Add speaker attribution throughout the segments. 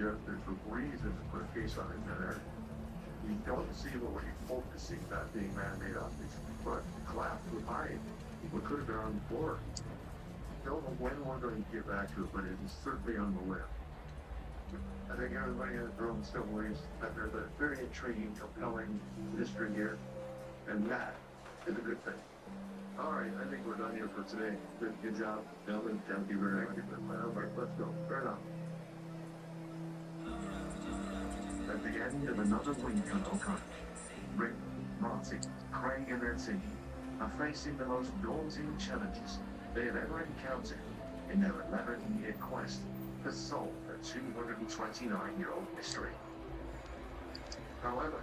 Speaker 1: suggested for reasons to put a case on it there. You don't see what you hope to see, that being man-made objects, but collapsed with height. What could have been on the floor. Don't know when we're going to get back to it, but it is certainly on the list. I think everybody in the room still believes that there's a very intriguing, compelling history here, and that is a good thing. All right, I think we're done here for today. Good job, Delvin. Thank you very much. All right, let's go. Fair enough. At the end of another week on O'Connor, Rick, Marty, Craig and their team are facing the most daunting challenges they have ever encountered in their 11-year quest to solve a 229-year-old mystery. However,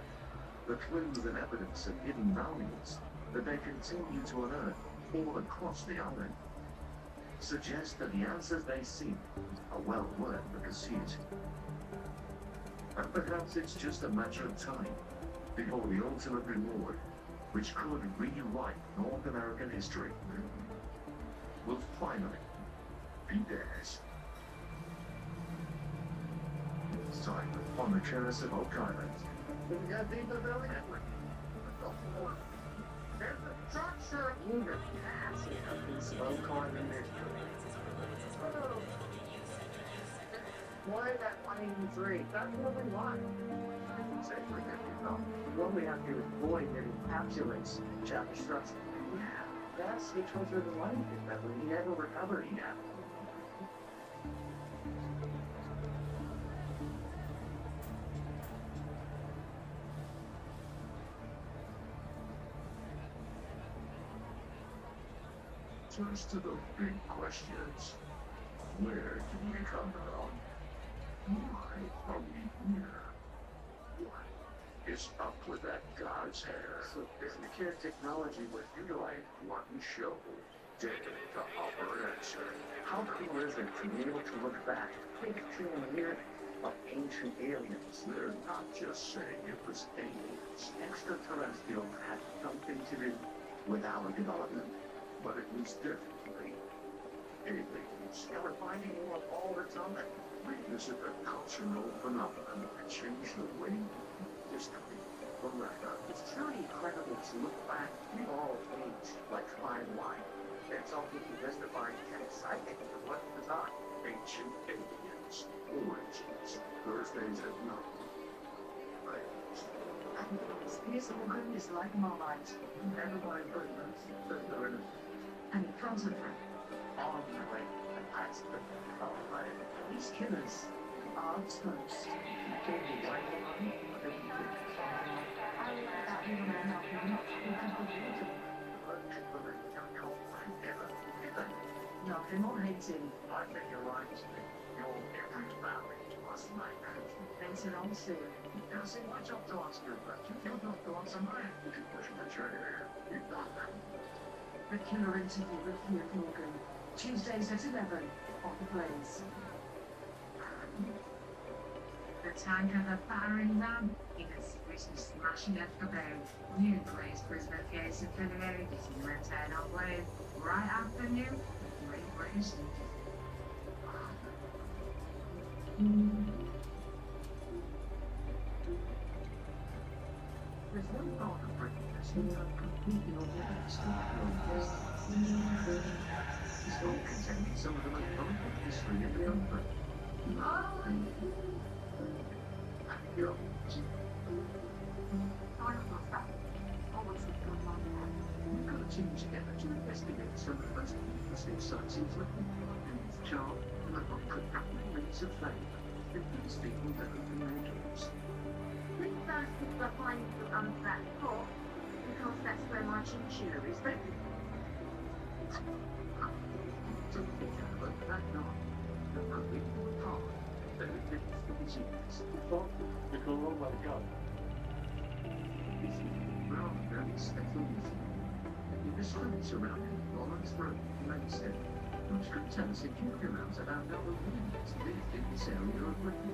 Speaker 1: the clues and evidence of hidden values that they continue to unearth all across the island suggest that the answers they seek are well worth the pursuit. And perhaps it's just a matter of time before the ultimate reward, which could rewrite North American history, will finally be theirs. It's time on the terrace of Oak Island. We got people building it. There's a structure in the capacity of this Oak Island mystery. Why that 183? That's what we want. What we have to avoid that encapsulates chapter structure. Yeah, that's the treasure of the life that we never recovered yet. Turns to the big questions. Where did we come from? Why are we here? What is up with that god's hair? So care technology was utilized what we show data to offer an answer. How cool is it to be able to look back 15 years of ancient aliens? They're not just saying it was aliens. Extraterrestrials had something to do with our development, but it was definitely aliens. And we're finding more all the time. This is a cultural phenomenon that changed the way history from record. It's truly incredible to look back. We all age like fine wine. It's all mystifying and exciting. What was on? Ancient aliens. Origins. Thursdays at night. Right.
Speaker 2: This beautiful goodness like Marmite.
Speaker 1: Everybody goodness.
Speaker 2: And it comes with them.
Speaker 1: On the way. And that's the right.
Speaker 2: These killers are toast. Nothing more hating.
Speaker 1: I think you're right. You're every family was like that.
Speaker 2: Thanks and all soon.
Speaker 1: Now see, my job to answer your question. Your job to answer mine. You can push the journey there. You've done that.
Speaker 2: The killer interview with Theo Morgan. Tuesdays at 11 on the Blaze.
Speaker 3: The tank of a firing ram in a situation smashing at the bay. New place Brisbane case affiliated is in return on wave right after new Great British.
Speaker 1: There's one part of Britain that's not completely organized. It's all containing some of the most prolific history of the country. We've got a team together to investigate some of the most interesting sites in Britain. And it's charred and I've got productive rates of fame that these people don't in their jobs.
Speaker 3: Please don't put behind you under that pot because that's where my chinchilla is ready.
Speaker 1: So we can look that night and we're leaving the car. Then it gets the disease. But we go all by God. If you brown very speculation, in the streets surrounding Lawrence Road, United States, which could tell us a few amounts about how the wind has lived in this area of Britain.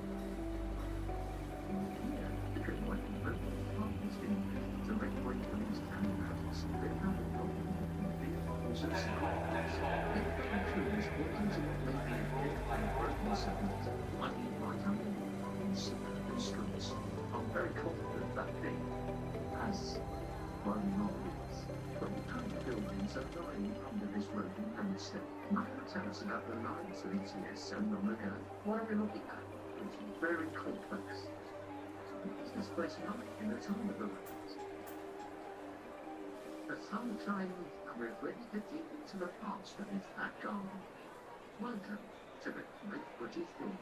Speaker 1: Here, because one of the problems being to regulate police animals, they have a problem. The officers the country is working to maybe a big and working settlement, money, or time. confident that thing has one obvious. But the kind of buildings are lying under this broken homestead. Might you tell us about the lives of ETS so long ago? What are we looking at? It's very complex. What was this place like in the time of the Romans? The sun shines and we're ready to dig into the past of this back garden. Welcome to the Great British Wall.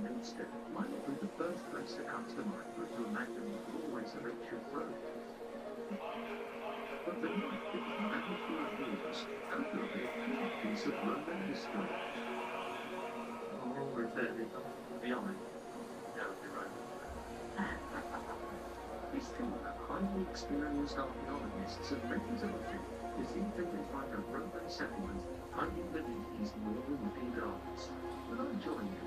Speaker 1: Minster might not be the first place that comes to mind, but to imagine always a lecture road. But the night that the atmosphere of years over a piece of Roman history. Or refer it beyond. History of highly experienced archaeologists and representatives is the thing they find a Roman settlement hiding beneath these northern looking gardens. Will I join you?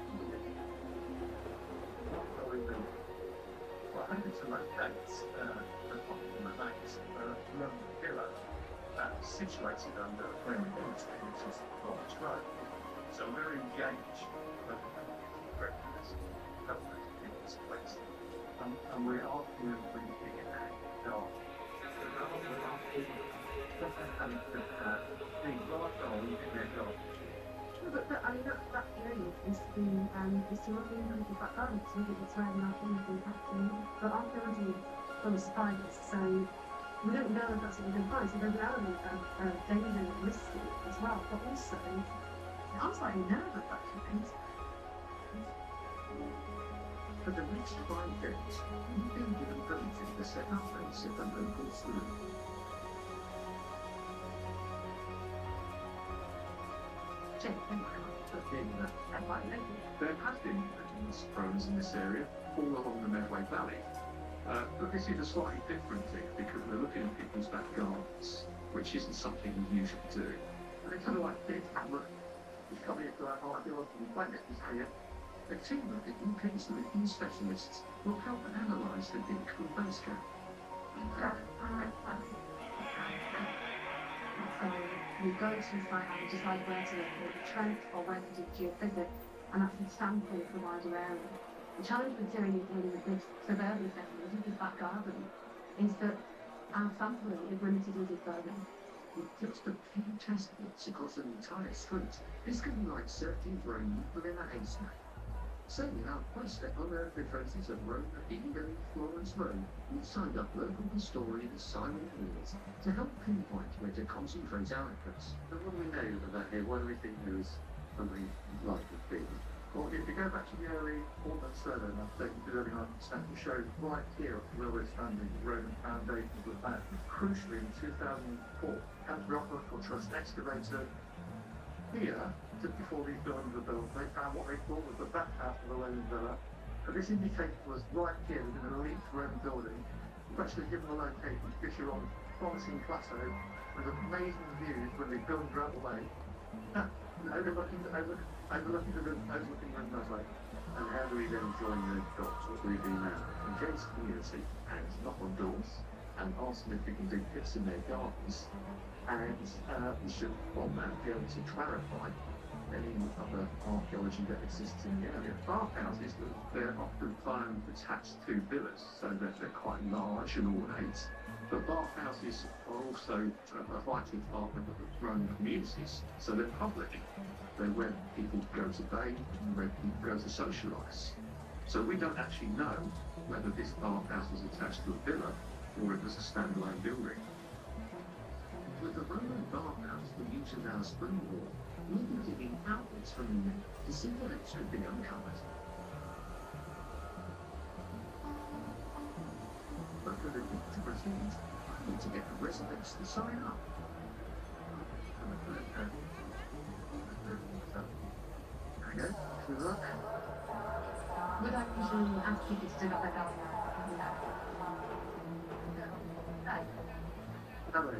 Speaker 4: Well, I think it's a that's the popular banks Roman villa that's situated under Roman military, which is Lawrence Road. So we're engaged in this place. And we are really big in that dark.
Speaker 2: But I mean, that area is the only really back garden, so it's where the archaeology happening. But archaeology full of spiders, so we don't know if that's what we're going to find. So there's an element of danger and risk in it as well. But also, I'm slightly nervous actually.
Speaker 1: For the next 5 days, we've been given permission to set up base at the local school. There has been evidence throws in this area, all along the Medway Valley. But this is a slightly different thing because we're looking at people's back gardens, which isn't something we usually do. And it's kind of like this camera. He's coming into our archaeological planet this here. A team of the UK's leading specialists will help analyse the dig from base camp.
Speaker 2: So we go to the site and decide where to look the trench or where to do geophysics and actually sample the wider area. The challenge with doing it in this suburban setting, this back garden, is that our sampling is limited in this garden.
Speaker 1: With just a few test pits across an entire street, this can be like searching for a needle in a haystack. Setting up quest to unearth the traces of Rome, England, Florence, Rome, we've signed up local historian Simon Hills to help pinpoint where to concentrate our efforts. And what do we know about here? What do we think there is something like the thing?
Speaker 4: Well, if you go back to the early Alban survey, and I think the early 19th century showed right here where we're standing, the Roman foundations were found. Crucially, in 2004, Canterbury Archaeological Trust excavator here, just before these buildings were built, they found what they thought was the back house of the Roman villa. And this indicator was right here within an elite Roman building. We've actually given the location, Fisher on promising plateau, with amazing views when they build around the lake. Overlooking the Roman Lake.
Speaker 1: And how do we then join the dots? What do we do now? Engage the community and knock on doors and ask them if we can do pits in their gardens. And we should, on that, be able to clarify any other archaeology that exists in the area. Bathhouses, they're often found attached to villas, so that they're quite large and ornate. But bathhouses are also a vital part of the Roman communities, so they're public. They're where people go to bathe, where people go to socialise. So we don't actually know whether this bathhouse was attached to a villa or it was a standalone building. With the Roman bathhouse we use as our springboard, we'll be digging outwards from the net to see what else could be uncovered. But for the dig to proceed, I need to get the residents to sign up. Okay, good luck.
Speaker 2: Would I usually ask people to do that by
Speaker 1: Hello,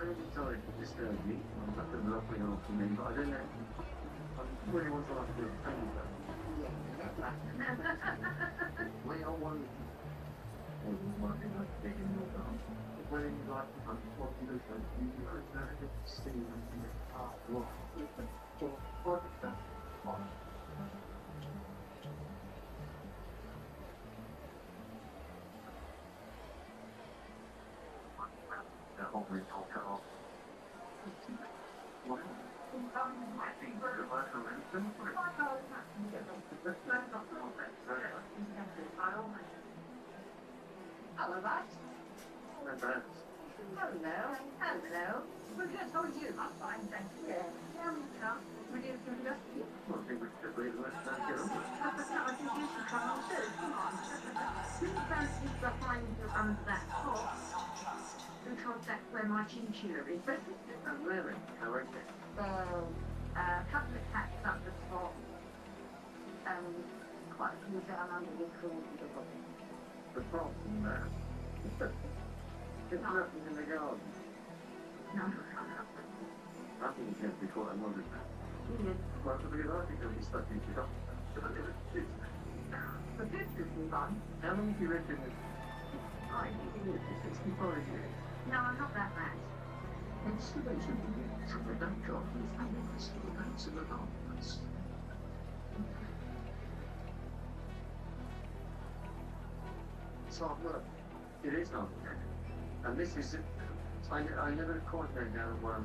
Speaker 4: really sorry to disturb you. I'm not going to look me off for me, but I don't know. I really want to ask you a favour. We are one. Or you might be like big in your arm. When you like to hunt, what you look like, you could never see anything apart. What? What is that? What? The whole ritual cut off. What? I think we're about to mention.
Speaker 3: Hello, Matt.
Speaker 4: Hello.
Speaker 3: Hello. Well, yes, how are you? I'm fine, thank you. Yeah, come. We're here to just you.
Speaker 4: Well, I think we should leave the rest down here.
Speaker 3: I think you should come on too. Come on. Please fancy behind that horse. Because that's where my chinchilla is.
Speaker 4: Oh, really? How is it?
Speaker 3: A couple of cats up the top. Quite a few down under the cool.
Speaker 4: The problem there. There's nothing in the garden.
Speaker 3: No.
Speaker 4: I think it's going to be quite a lot of that.
Speaker 3: Yes.
Speaker 4: Well, because I think it'll be stuck in your garden.
Speaker 3: The business is on.
Speaker 4: How long do you reckon it's
Speaker 3: I think it is.
Speaker 4: 65 years?
Speaker 3: No, I'm not that bad.
Speaker 1: Excavation from the back garden of animals to the banks of the gardens.
Speaker 4: It's hard work. It is hard work. And this is it. I never quite know how,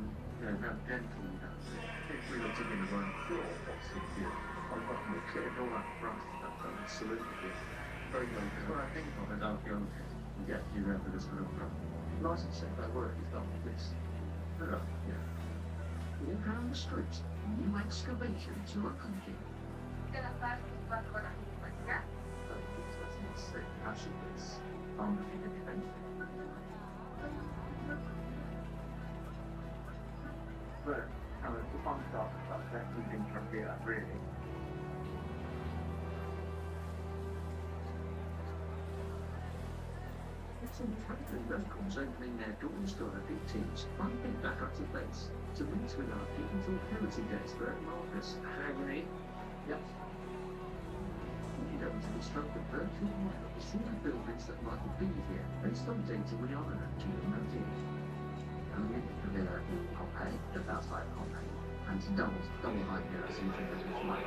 Speaker 4: how gentle you have to. If we were to be the right floor, what's it here? I'm not going to clear all that rust that's absolutely very well. When I think of it, I'll be honest, and get you over this sort of nice and simple work is done with this. Yeah.
Speaker 1: All down the street, new excavations are opening.
Speaker 4: But, the fun stuff, that's definitely been trying to do that, really.
Speaker 1: It's encouraging locals opening their doors to our victims, finding back up to base, to meet with our digital heritage expert Marcus.
Speaker 4: Harmony?
Speaker 1: Yep. We don't construct a virtual model of the sort of buildings that might be here, based on data we are geomapping. And we the villa in Pompeii, just outside Pompeii, and double height here, so you think that it's like,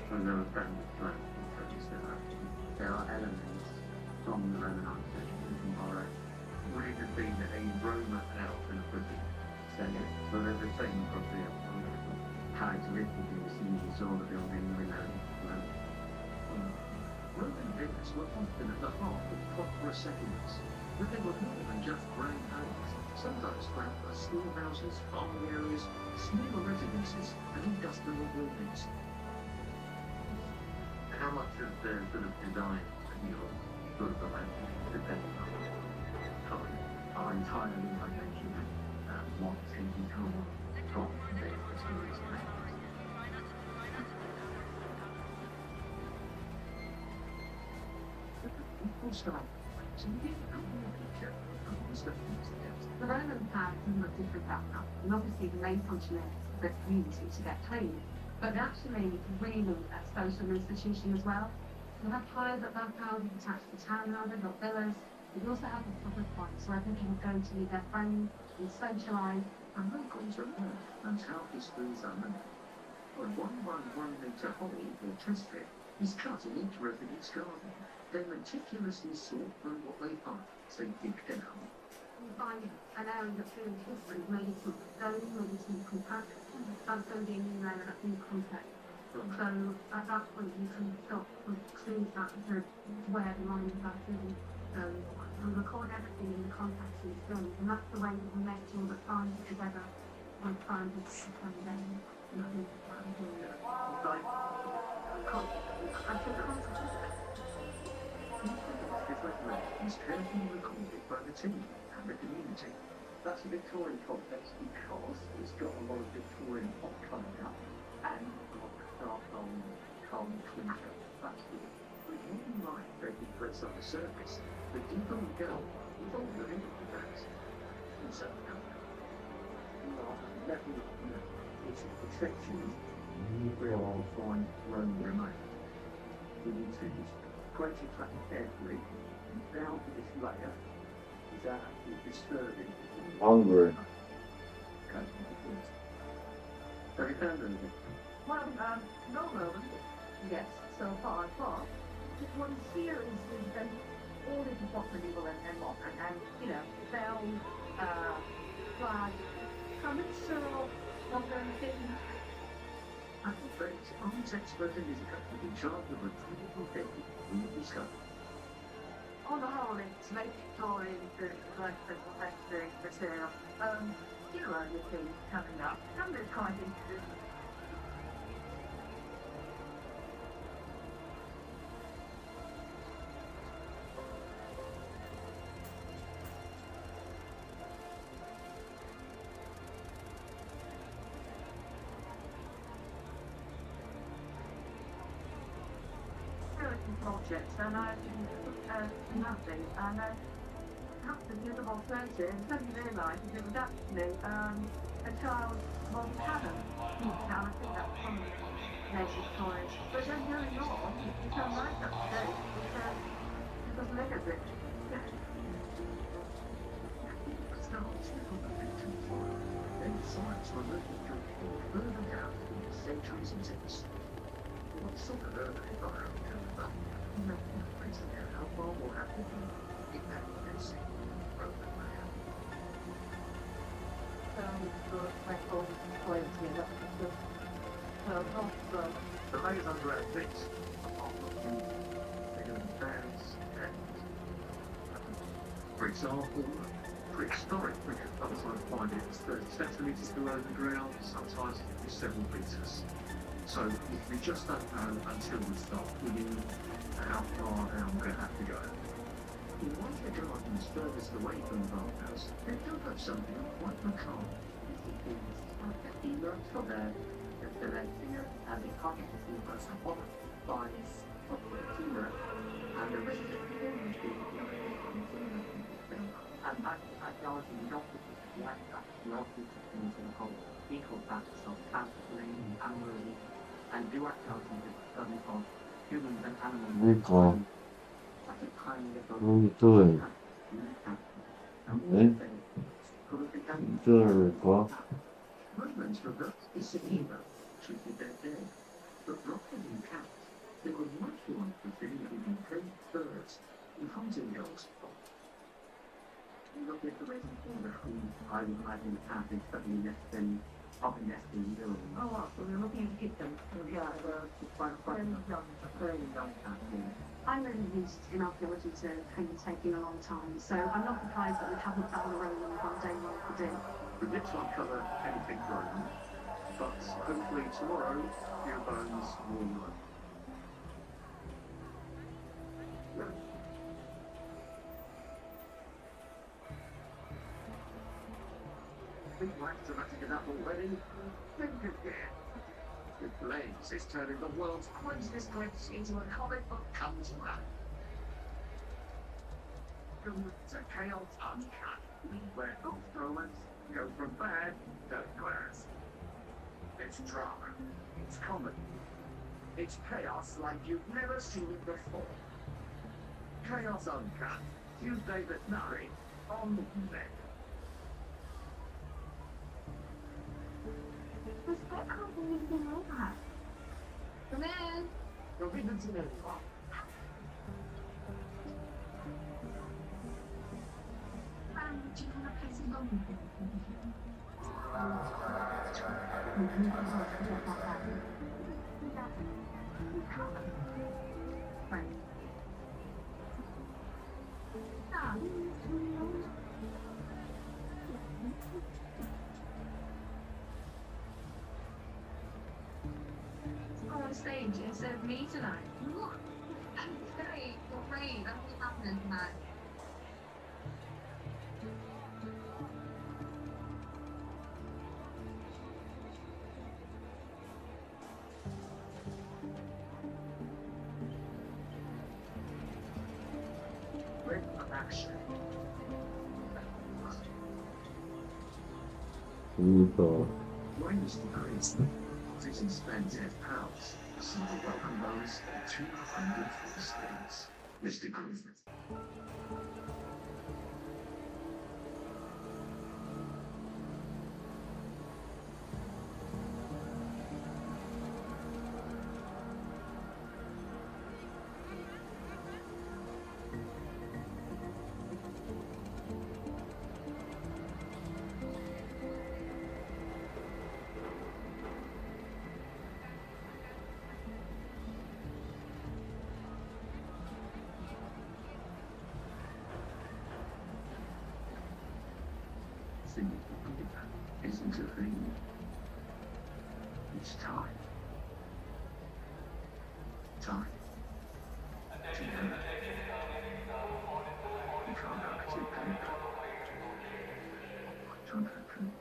Speaker 4: When there was brand new flat, there are elements from the Roman architecture you can borrow. Would it have been a Roman elf in a prison? So there's a same property of characteristics you see you saw the building window.
Speaker 1: Roman villas were often at the heart of prosperous settlements, but they were more than just grand homes, sometimes flanked by storehouses, farming areas, smaller residences, and industrial buildings.
Speaker 4: How much of the sort of design that you're sort of depending on are entirely imagination what's taking from the experience of it?
Speaker 1: People start to get a more picture of the stuff that's there.
Speaker 3: The Roman had a different background, and obviously the main function is for the community to get clean. But actually, really a social institution as well. You have private background attached to town houses or villas. You also have the public ones where people would go to meet their friends and socialise.
Speaker 1: And locals are there, and how histories are made. When one meter hole or test pit is cut in each resident's garden, they meticulously sort through what they find, so dig down.
Speaker 3: You find an area that's really different, maybe from stone, maybe some compact, something in there that's in context. So at that point you can stop and clean that to where the line is actually. And record everything in the context of the film, and that's the way that we make sure that finds it together and finds it and then nothing can do it. I think context.
Speaker 1: It's carefully recorded by the team and the community.
Speaker 4: That's a Victorian context because it's got a lot of Victorian pop coming up and start on clinker. That's the
Speaker 1: With one line breaking puts on the surface, the deeper we go,
Speaker 4: It's all good, isn't it? It's a level of its perfection. Real old fine Roman remain. We need to just grate your track carefully down to this layer without actually disturbing.
Speaker 1: Hungry.
Speaker 4: Okay. Have you found anything?
Speaker 5: Well, no, Roland. Yes, so far, but what is here is that all this is what medieval and modern, and you know, bells, flag, comments, so not very thin.
Speaker 4: I'm afraid arms expert in music in charge of a critical thing we discovered.
Speaker 5: On the whole, it's late Victorian to collecting material. Hero, you think, coming up. Somebody's quite interested. Projects and I nothing and perhaps the other alternative suddenly realised that it was actually a child's model cannon. Now I think that's from native toys. But then going on, you can write that today because it was Lego Bridge.
Speaker 4: Then science were looking to explore further down in the centuries and since. What sort of urban environment can we find? Nothing out how far will have to be in that basic Roman layer. The layers under our feet are looking bigger than fans and, for example, prehistoric cricket. Others might find it as 30 centimetres below the ground, sometimes it is several metres. So we just don't know until we start digging how far down we're going to have to go. In one of the gardens furthest away from the bathhouse, they dug up something quite macabre.
Speaker 5: He learned from there that the Lancia and the consciousness was supported by his humor and the resident community. And archaeology not like that, not into the whole equal factors of cancelling, angry, and do archaeology with study of humans and animals.
Speaker 1: Nico,
Speaker 5: Such a tiny little
Speaker 1: what are you doing? Eh? You doing, Rico?
Speaker 4: Movements for that is severe, treated their dead. But rather than cats, they were much more interested in caged birds and hunting girls.
Speaker 5: look at the reason for the I would imagine the cat is suddenly nesting, probably nesting in the building. Oh, well, so we're looking to get them. Yeah, fairly young cat.
Speaker 2: I'm really used in archaeology to things taking a long time, so I'm not surprised that we haven't found the Romans on day one to do.
Speaker 4: We did not cover anything Roman, but hopefully tomorrow your bones will know. Think like dramatic enough already? Think again. The Blaze is turning the world's craziest glitch into a comic book come to life. To chaos uncut, where both moments go from bad to glass. It's drama, it's comedy, it's chaos like you've never seen it before. Chaos Uncut, Tuesdays at 9 on Net.
Speaker 2: Come in.
Speaker 4: You'll be the today.
Speaker 2: Do you want to pass it on?
Speaker 3: On stage instead of me tonight. I'm very afraid of what's happening tonight.
Speaker 4: Rhythm of action.
Speaker 6: Tipo,
Speaker 1: Minus the crazy. Citizen spend £10. Receive a welcome bonus of 200 free stays. Mr. Griffin. Isn't a thing. It's time. Time. Together. You can't actually pay that. Don't happen.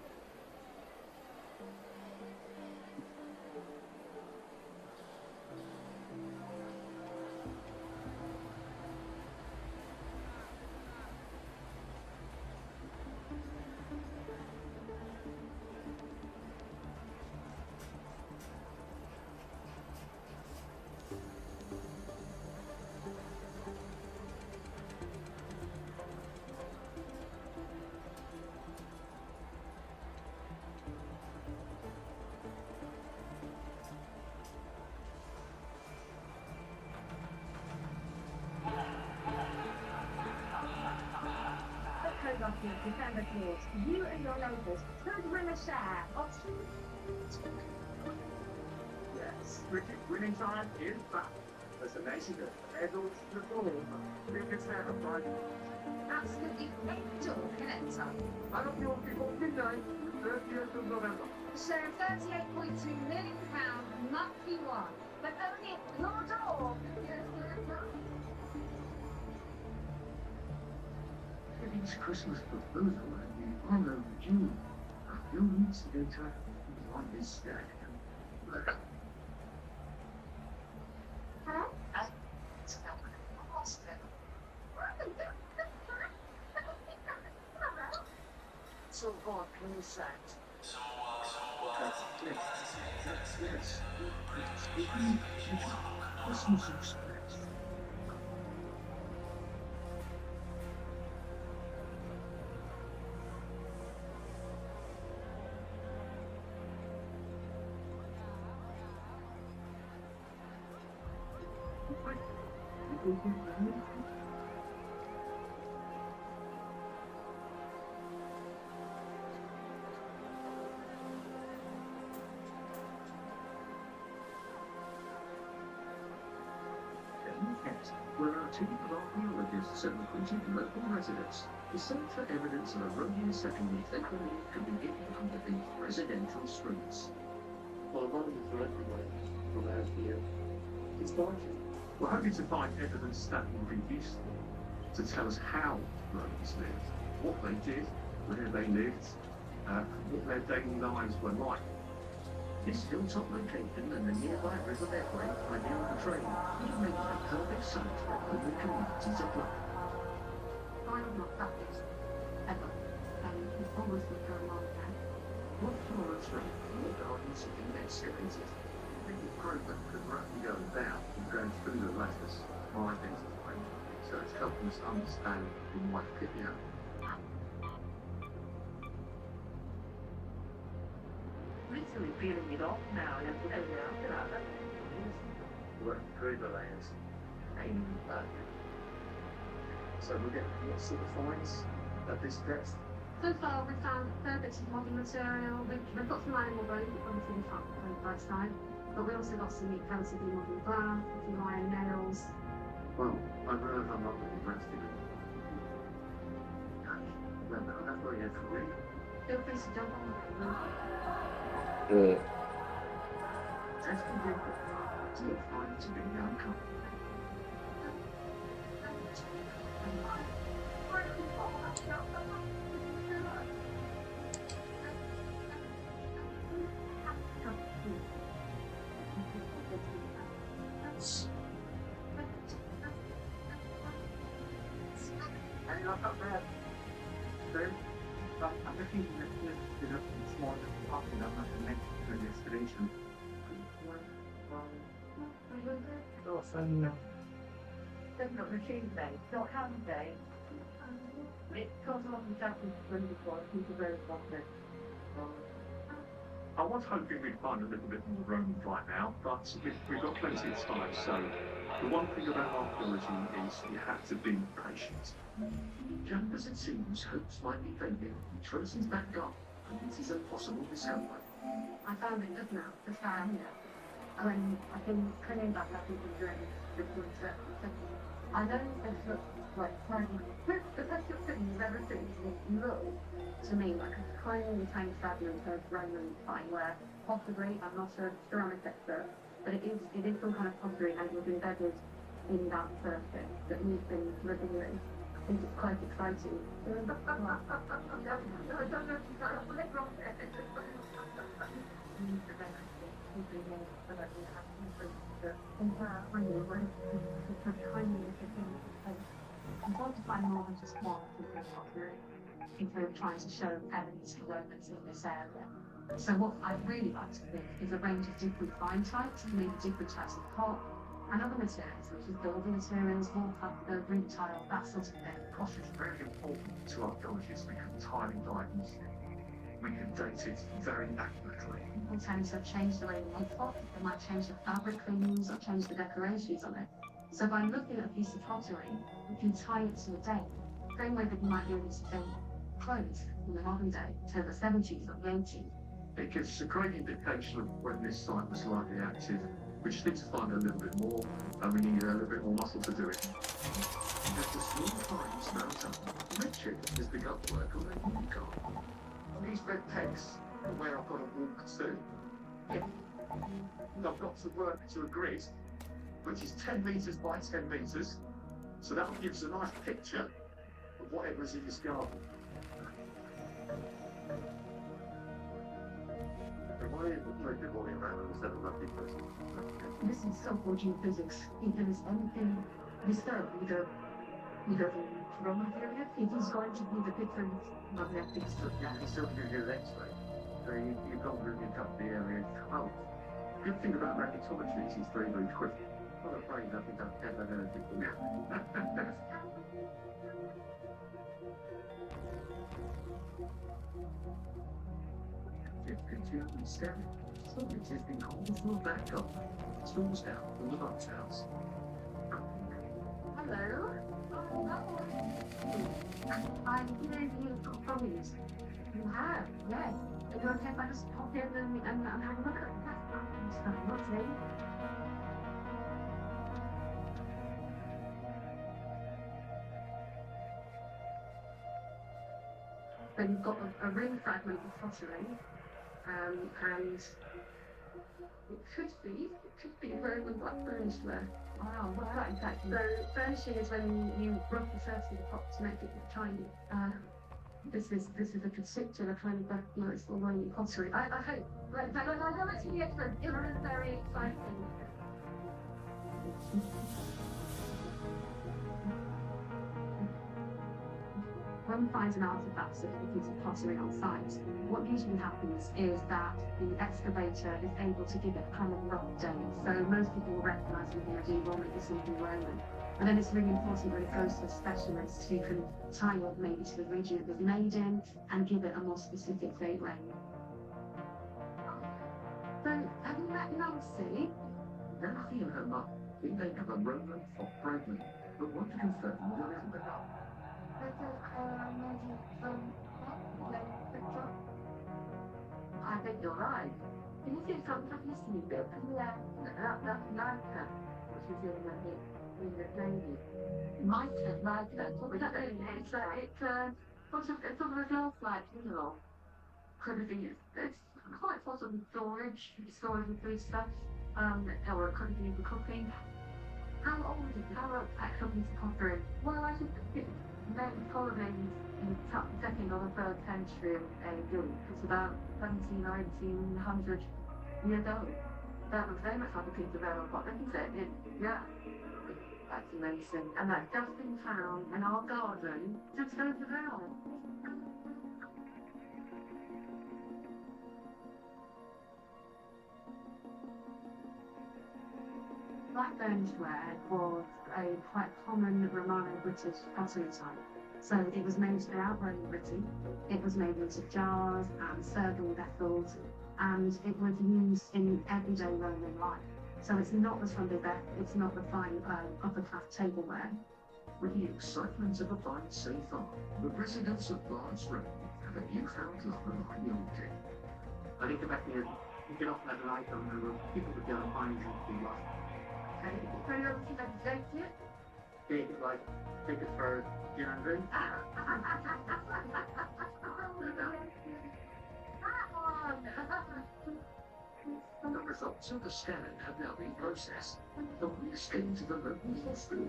Speaker 5: December clause. You and your neighbours could win a share of
Speaker 4: Yes, winning time is back. As the nation that medals the ball, biggest out of right.
Speaker 3: Absolutely angel connector.
Speaker 4: I don't know people midnight, 30th of November.
Speaker 3: So £38.2 million monthly one, but only at your door.
Speaker 1: It's Christmas proposal and you all overdue. A few weeks later, he's on his stack.
Speaker 3: Huh?
Speaker 1: So hard, please, sacked. Yes. Christmas express. Where our team of archaeologists and recruited local residents to search for evidence of a Roman settlement they believe could be hidden under the residential streets.
Speaker 4: Well, Romans are everywhere from out here. It's dodgy. We're hoping to find evidence that will be useful to tell us how Romans lived, what they did, where they lived, what their daily lives were like.
Speaker 1: This hilltop location and the nearby river Medway near the train would have made it a perfect site for Roman communities abroad.
Speaker 2: I'm not Baptist, ever. And it's always been going on there.
Speaker 1: What Florence wrote, more gardens have been excavated.
Speaker 4: Really proven that writing goes down and going through the letters are identifying. So it's helping us understand in what video.
Speaker 5: literally peeling it off now and everything else.
Speaker 4: Work through the layers. Aiming back. So we'll get what sort of finds at this depth.
Speaker 2: So far, we've found fair bits of modern material. We've got some animal bones, obviously we can't go by side. But we also got some relatively modern glass, a few iron nails.
Speaker 4: Well, I realise I'm not really resting. Remember, that's what you had for me.
Speaker 2: Feel free to jump on.
Speaker 1: Testing the equipment to find to be uncomfortable.
Speaker 4: And I'm not bad. So, I'm looking at this more than talking about my connection to the destination.
Speaker 5: Oh, definitely machine made, not hand made. It comes along the Japanese food before people very profit.
Speaker 1: I was hoping we'd find a little bit more Roman right now, but we've got plenty of time, so the one thing about archaeology is you have to be patient. Just as it seems, hopes might be fading. Trojan's back up, and this is a possible discovery.
Speaker 2: I found it just now, just found it. When I've been cleaning back up and doing the good stuff. I know this looks like tiny, the best thing you've ever seen. It looks to me like a tiny fragment of Roman fineware. Possibly, I'm not a ceramic expert, but it is some kind of pottery and it was embedded in that surface that we've been living with. I think it's quite exciting.
Speaker 5: I don't know if you've got a leg wrong there.
Speaker 2: I'm trying to find more than just one pottery instead of trying to show evidence of Romans in this area. So what I'd really like to think is a range of different fine types, maybe different types of pot, and other materials, such as building materials, wallpaper, root tile, that sort of thing.
Speaker 1: Cost is very important to archaeologists because tiling guidance, we can date it very accurately.
Speaker 2: People tend to change the way they make pot, they might change the fabric they use or change the decorations on it. So by looking at a piece of pottery, you can tie it to a date, same way that you might be able to date clothes in the modern day to the 70s or the 80s.
Speaker 1: It gives us a great indication of when this site was likely active. We just need to find a little bit more, and we need a little bit more muscle to do it. As the small finds mount up, Richard has begun work on a new car. These red pegs are where I've got to walk to. I've got to work to a grid, which is 10 metres by 10 metres, so that gives a nice picture of whatever's in this garden.
Speaker 2: This is so-called geophysics. If there is anything disturbed with the Roman period, it is going to be the different magnetic structure.
Speaker 4: It's still going to do X-ray. So you've got to look up the area 12.
Speaker 1: Good thing about magnetometry is it's very, very quick.
Speaker 4: I'm afraid I think I've ever heard it before.
Speaker 1: It continually staring. So it has been called the full back up. Storms down from the lighthouse.
Speaker 2: Hello. I'm hearing you from you. You have, yes. Are you okay if I just pop in and have a look at that? Lovely. So you've got a ring fragment of pottery, and it could be Roman black furnishware. Wow, what's that exactly? So furnishing is when you rub the surface of the pot to make it shiny. This is a particular kind of recognizable Roman pottery. I hope. Like, I know it's really excellent. It is very exciting. When we find an artifact of a piece of pottery on site, what usually happens is that the excavator is able to give it a kind of rough date. So most people will recognise it as medieval, maybe something Roman. And then it's really important when it goes to a specialist who can tie it maybe to the region it was made in and give it a more specific date range. So, have you met Nancy?
Speaker 1: Nancy and her mum think they have a Roman pot fragment, but want to confirm that there isn't enough.
Speaker 5: I think you're right. Can you see something listening bit? Yeah, that's Micah, which is in the Navy. Micah. It's sort of a glass-like mineral. Could be, it's quite possibly storage of food stuff, or it could be for cooking. How old is it? How old is the pottery? Well, I think it's probably in the second or the third century of AD. It's about 1800 years old. That was very much like a piece of metal pot, isn't it? Yeah. That's amazing. And that's just been found in our garden just over there.
Speaker 2: Black burnished ware was a quite common Romano-British pottery type. So it was made throughout Roman Britain. It was made into jars and serving vessels, and it was used in everyday Roman life. So it's not the Sunday best, it's not the fine upper class tableware.
Speaker 1: With the excitement of a fine sea farm, the residents of Barnes Road have a newfound love of yachting.
Speaker 4: I think back here, you get off that night on the road, people would go and find you to be lost.
Speaker 5: Okay, so you obviously like to it.
Speaker 4: Take it for dinner and drink.
Speaker 1: The results of the scan have now been processed. The risk into the local hospital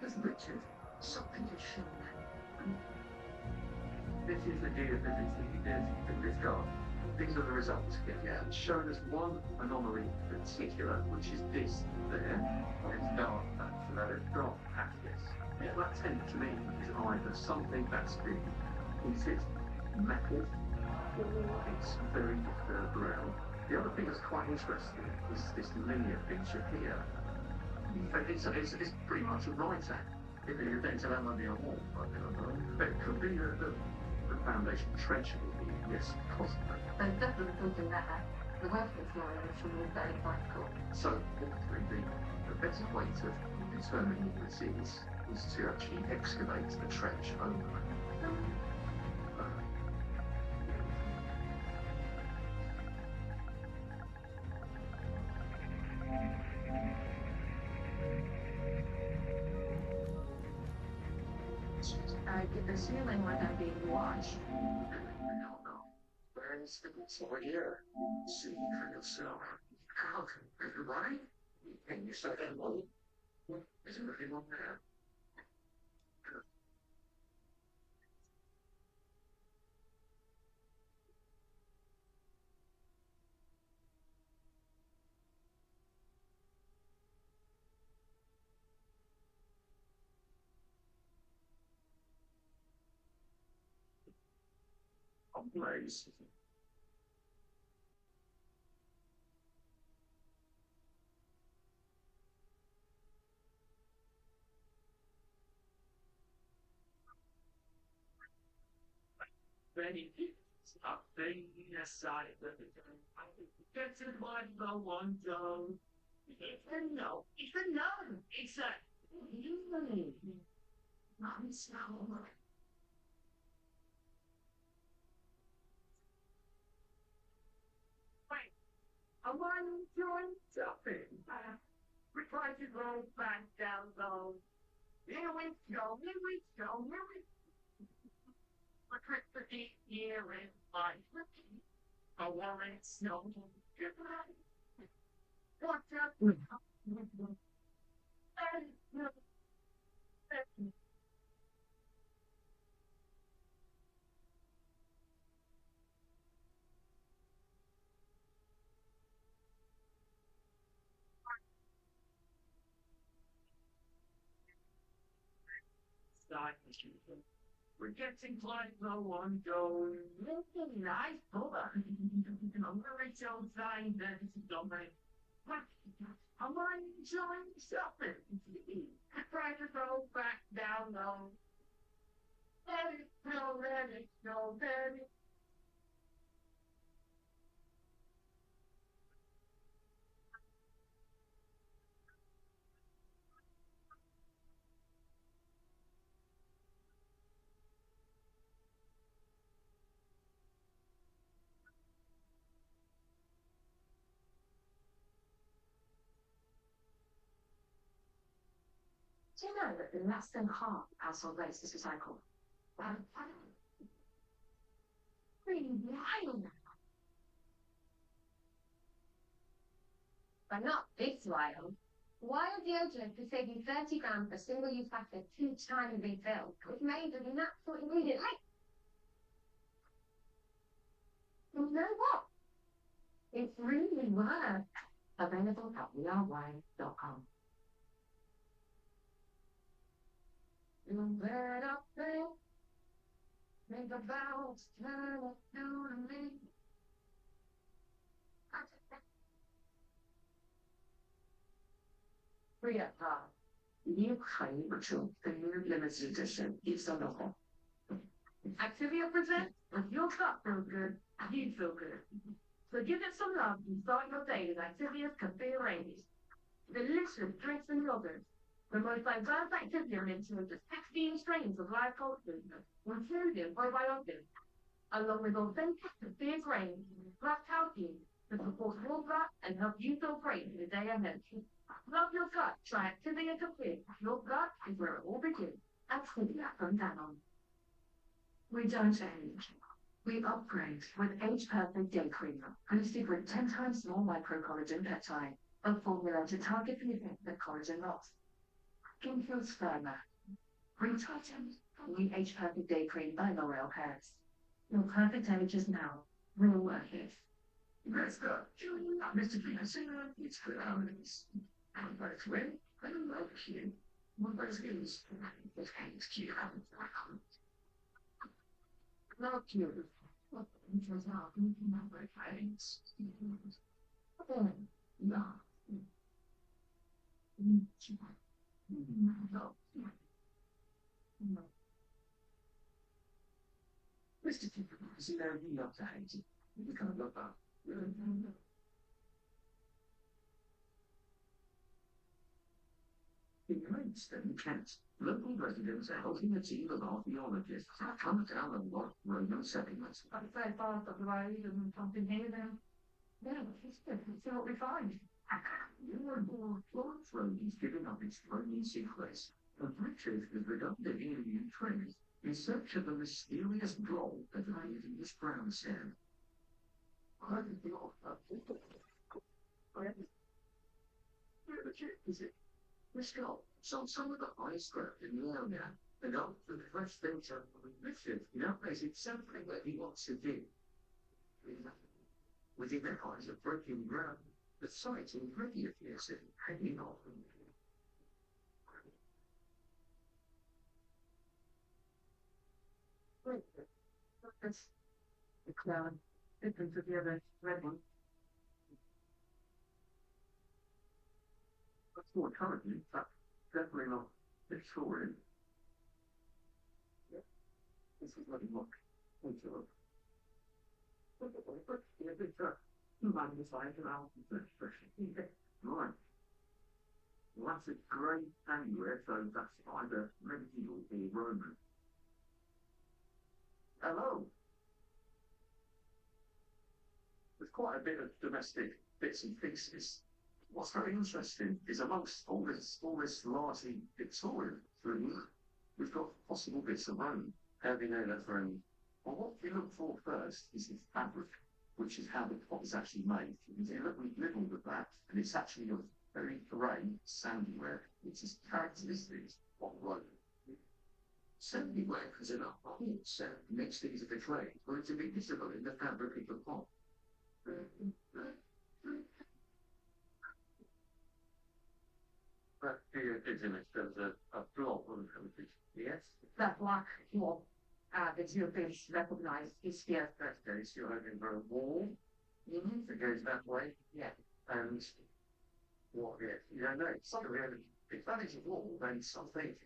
Speaker 1: has Richard something to show.
Speaker 4: This is the geophysics that you did in this car. These are the results.
Speaker 1: Yeah.
Speaker 4: It's shown us one anomaly in particular, which is this there. It's dark, so that it's got past this. What that tends to mean is either something that's been heated, metal, or it's very disturbed ground. The other thing that's quite interesting is this linear feature here. It's pretty much a right angle. If you think that might be a wall, but it could be the foundation trench would be, yes, possibly.
Speaker 5: There's definitely something there. The work that's not in this room is very practical.
Speaker 1: So, ultimately, the better way to determine this is to actually excavate the trench over.
Speaker 3: I get the ceiling like I'm being watched.
Speaker 1: No. Where's the over here? See for yourself. How can everybody? Can you say that one? Isn't there anyone there? A place.
Speaker 6: Ready? Stop thinking aside. That's it, what the one go. It's a no. It's a no. It's a. I'm so. Wait. I want to join something. We try to go back down low. Here we go. Here we go. Here we go. The trick for deep here in my I want it snow. What's up? We're getting quite low on gold. Nice brother. I'm very so fine that it's dominant. I'm enjoying shopping. Try to go back down low. Let it go, let it go, let it.
Speaker 3: Do you know that less than half household waste is recycled? Wow. Pretty wild. But not this wild. Wild deodorant for saving 30 grams for single-use plastic 2 times refill. It's made with a natural ingredient. You know what? It really works. Available at wearewine.com. You better think, make the vows turn up to me. Activia Car. New Kind Ritual, the new limited edition, is on offer. Activia presents If Your Gut Feels Good, You Feel Good. So give it some love and start your day with Activia's Cafe Ladies. Delicious drinks and yogurts. The most diverse Activia mix with 16 strains of live cultures, including probiotics, along with authentic cafe grains, plus calcium to support your gut and help you feel great for the day ahead. Love your gut. Try Activia Cafe. Your gut is where it all begins. Activia from Danone. We don't age. We upgrade with Age Perfect Day Creamer, boosted with 10 times more microcollagen peptide, a formula to target the effect that collagen loss. Skin feels firmer. Retightened. New Age Perfect Day Cream by L'Oreal Paris. Your perfect age is now. Real worth it.
Speaker 1: Mr. Mr. Peterson, it's for hours. And both win, and love you. One of those skills, it hangs cute.
Speaker 3: Not cute.
Speaker 1: What was out in my face? No. No. Mr. Peterson, you love to hate it. You can't love that. In Maidstone, Kent, local residents are helping a team of archaeologists hunt down a lost Roman settlement.
Speaker 5: I'd say fast up the road and something here then. Yeah, let's see what we find.
Speaker 1: More and more, Florence Road is giving up its Roman secrets, and Richard has begun digging a new trench in search of the mysterious glob that lies in this brown sand. Where the chip is it? The skull, some of the highest ground in the area, and after the fresh filter of Richard now plays it something that he wants to do. Within the eyes of breaking ground, the sight already appears hanging off.
Speaker 5: That's the cloud. Different to the other red one.
Speaker 1: That's more currently, but definitely not Victorian. Yeah. This is what you look into. Yeah, big truck. Man decided to out the expression. Right. Well, that's a great anywhere, so that's either medieval or Roman. Hello. There's quite a bit of domestic bits and pieces. What's very interesting is amongst all this largely Victorian food, we've got possible bits of Roman. How do you know that's Roman? Well, what you look for first is the fabric, which is how the pot is actually made. You look little with that, and it's actually a very grey, sandy ware, which is characteristic of Roman. Sandy ware is enough so mixed into the clay for it to be visible in the fabric of the pot. But here it is in it, there's a blob on it. Yes?
Speaker 3: That black blob that your face recognized is here.
Speaker 1: That case, you're hoping for a wall. It goes that way.
Speaker 3: Yeah.
Speaker 1: And what is? You don't know. It's not really. If that is a wall, then something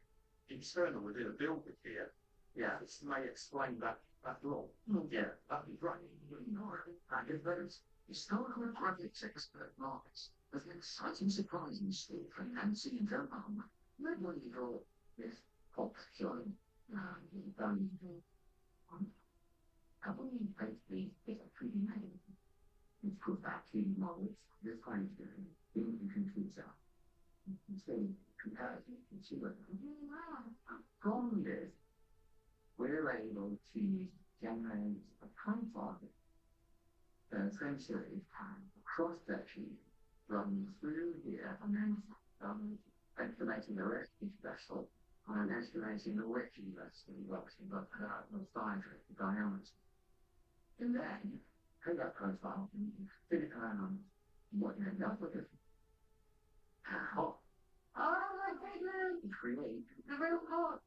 Speaker 1: internal within a building here. Yeah, this may explain that blob. Yeah, that'd be great. And if those historical graphics expert markets with an exciting surprise in store for Nancy and her mum, where will you go with pop showing? Couple of paid the pretty name. It's put back in models, this kind of in the computer. So, comparison, you see what from this, we're able to generate a profile essentially cross-section running through here, estimating the rescue vessel and estimating the wetting vessel, the diameter. And then, take that profile, fit it around what you end up with. Oh, my goodness! Create the real pot!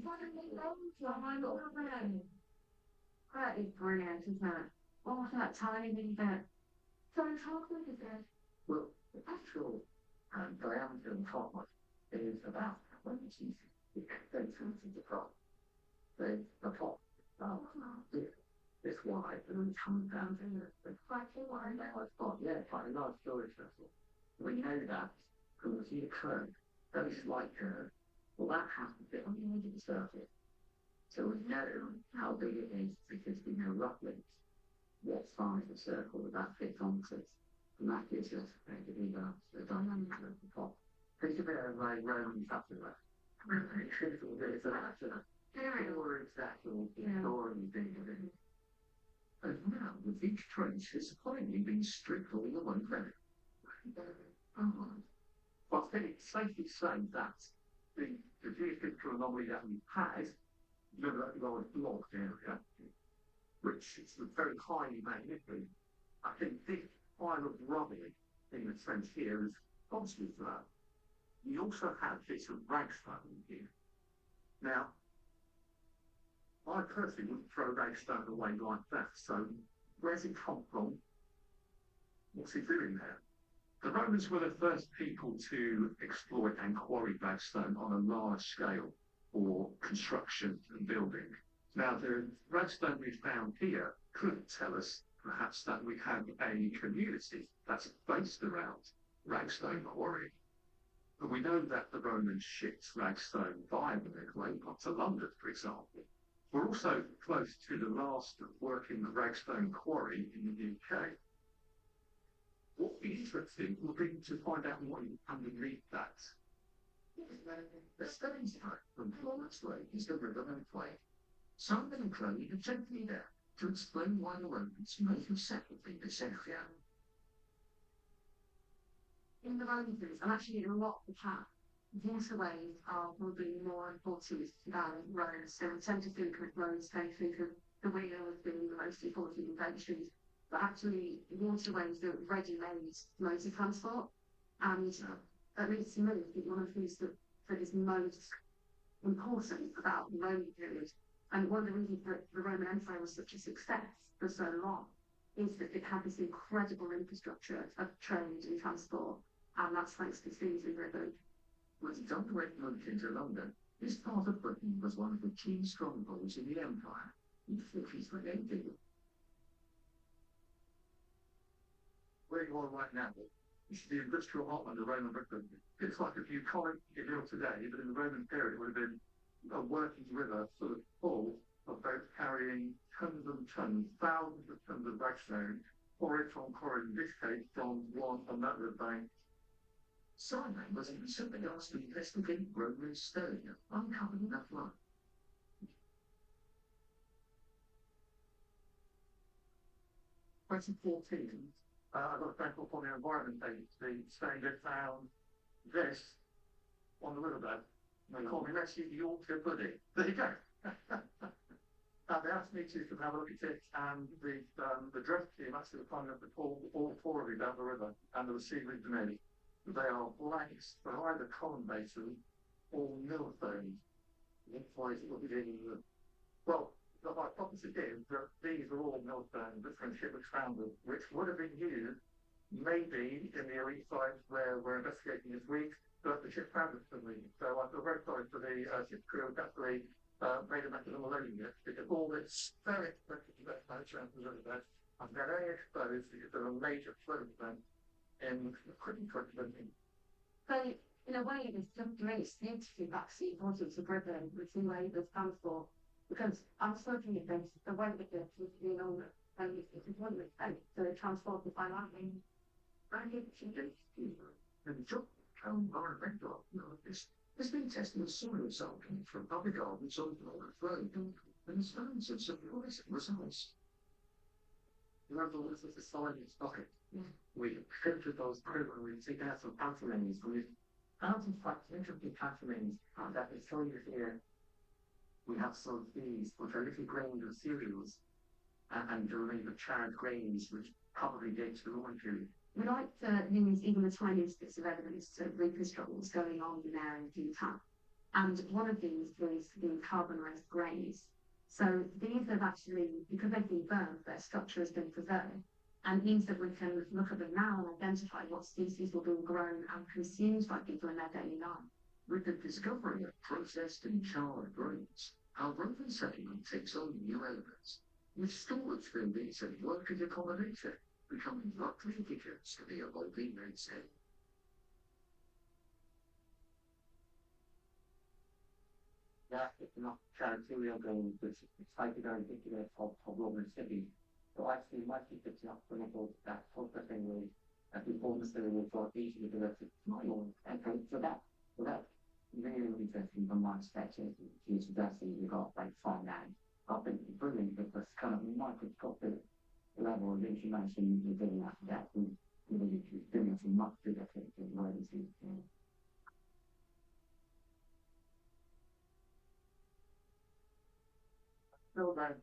Speaker 1: What did they go to? My God, that is brilliant, isn't it? What was that tiny little bit? So chocolate is it? Well, the actual
Speaker 4: and diameter of the top is about 20 centimeters across. The top this wide and then comes down to it's quite a wide spot. Yeah, quite a large storage vessel. We know that from the sea curve, very slight curve, well that has to fit on the edge of the surface. So we know how big it is because we know roughly what size of circle that fits onto. And that gives us effectively the diameter of the top. Think of it as a Roman Catholic. Really critical bit of that. Or exactly story thing of it. And now, with each trench has finally been stripped all the one credit. But I think it's safe to say that the geophysical anomaly that we had, remember that large block area, which is very highly magnetic. I think this pile of rubble in the trench here is obviously for that. We also have bits of ragstone here. Now, I personally wouldn't throw ragstone away like that, so where's it come from? What's it doing there? The Romans were the first people to exploit and quarry ragstone on a large scale for construction and building. Now, the ragstone we found here could tell us perhaps that we have a community that's based around ragstone quarry. But we know that the Romans shipped ragstone via the Medway up to London, for example. We're also close to the last working ragstone quarry in the UK. What would be interesting would be to find out what underneath that. The studying site from Florence Way is the River Medway. Some of them claim gently there to explain why the Romans may have settled in this area.
Speaker 2: In the Roman periods, and actually in a lot of the past, waterways are probably more important than roads. So we tend to think of roads, they think of the wheel as being the most important inventions, but actually waterways are ready-made modes of transport. And at least to me, I think one of the things that is most important about the Roman period, and one of the reasons that the Roman Empire was such a success for so long, is that it had this incredible infrastructure of trade and transport, and that's thanks to seas and rivers.
Speaker 1: Was it on the way into London? This part of Britain was one of the key strongholds in the Empire. The cities were empty.
Speaker 4: Where you are right now, this is the industrial heartland of Roman Britain. It's like if you call it today, but in the Roman period it would have been a working river sort of full of boats carrying tons and tons, thousands of tons of ragstone, quarry from quarry, in this case, from one another bank.
Speaker 1: Simon was recently asked to investigate Roman stone, uncovering that one.
Speaker 4: 2014, I got a phone call from the Environment Agency saying they found this on the riverbed. They called me, let's use the Yorkshire pudding. There you go. They asked me to come have a look at it, and the dress team actually climbed up the all four of you down the river, and the receiving committee. They are blanks. They're either column bases or millstones. Well, the hypothesis is that these are all millstones, different ship expanders, which would have been used maybe in the elite sites where we're investigating this week, but the ship found it for me. So I feel very sorry for the ship crew who actually made a method of loading it, because all this very expensive motor around the riverbed and they're very exposed because of a major flood event in pretty quickly.
Speaker 2: So, in a way, it's just great to backseat importance of Britain, which in a way does stand for, because I was looking at this, the way that this was being on, and it's one of the things, so they transported by land.
Speaker 1: And the job environmental, there's been testing of soil sampling from public gardens on the road, and it's found some surprising results.
Speaker 6: Remember, this was the science bucket. We filtered those through and we take out some antimonies. We found some quite interesting antimonies that is showing you here. We have some of these, which are little grains of cereals, and the remaining of charred grains, which probably date to the Roman period.
Speaker 2: We like to use even the tiniest bits of evidence to reconstruct what's going on in there in detail. And one of these is the carbonized grains. So these have actually, because they've been burned, their structure has been preserved. And it means that we can look at them now and identify what species were being grown and consumed by people in their daily life.
Speaker 1: With the discovery of processed and charred grains, our urban settlement takes on new elements, with storage buildings and workers' accommodation becoming likely tickets to the evolving landscape.
Speaker 4: Yeah, it's not territorial going to try to go and think of Roman city. So actually, much if it's not clinical, that focusing really at the almost there will for easily directed smile and so that really interesting from my perspective is actually we got like find out. I think it's brilliant because kind of microscopic level of information you're getting out of that and really doing some much bigger things than what it is.
Speaker 1: Still that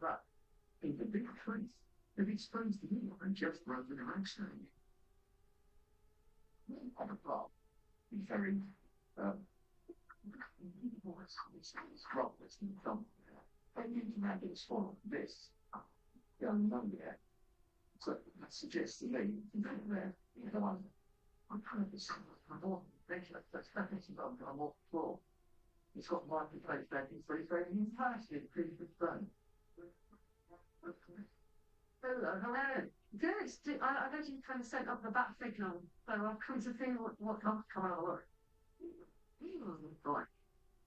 Speaker 1: in the big place that explains to me I just wrote the accent. On the top, he's very I need to have this for this young man there. So that suggests to me that you know I'm kind of this I'm more that's definitely I'm more floor. It's got marketplace banking, so he's very fantastic, pretty good fun.
Speaker 2: Hello. Good. I know you kind of sent up the bat signal, so I've come to see what come out of work.
Speaker 1: Right.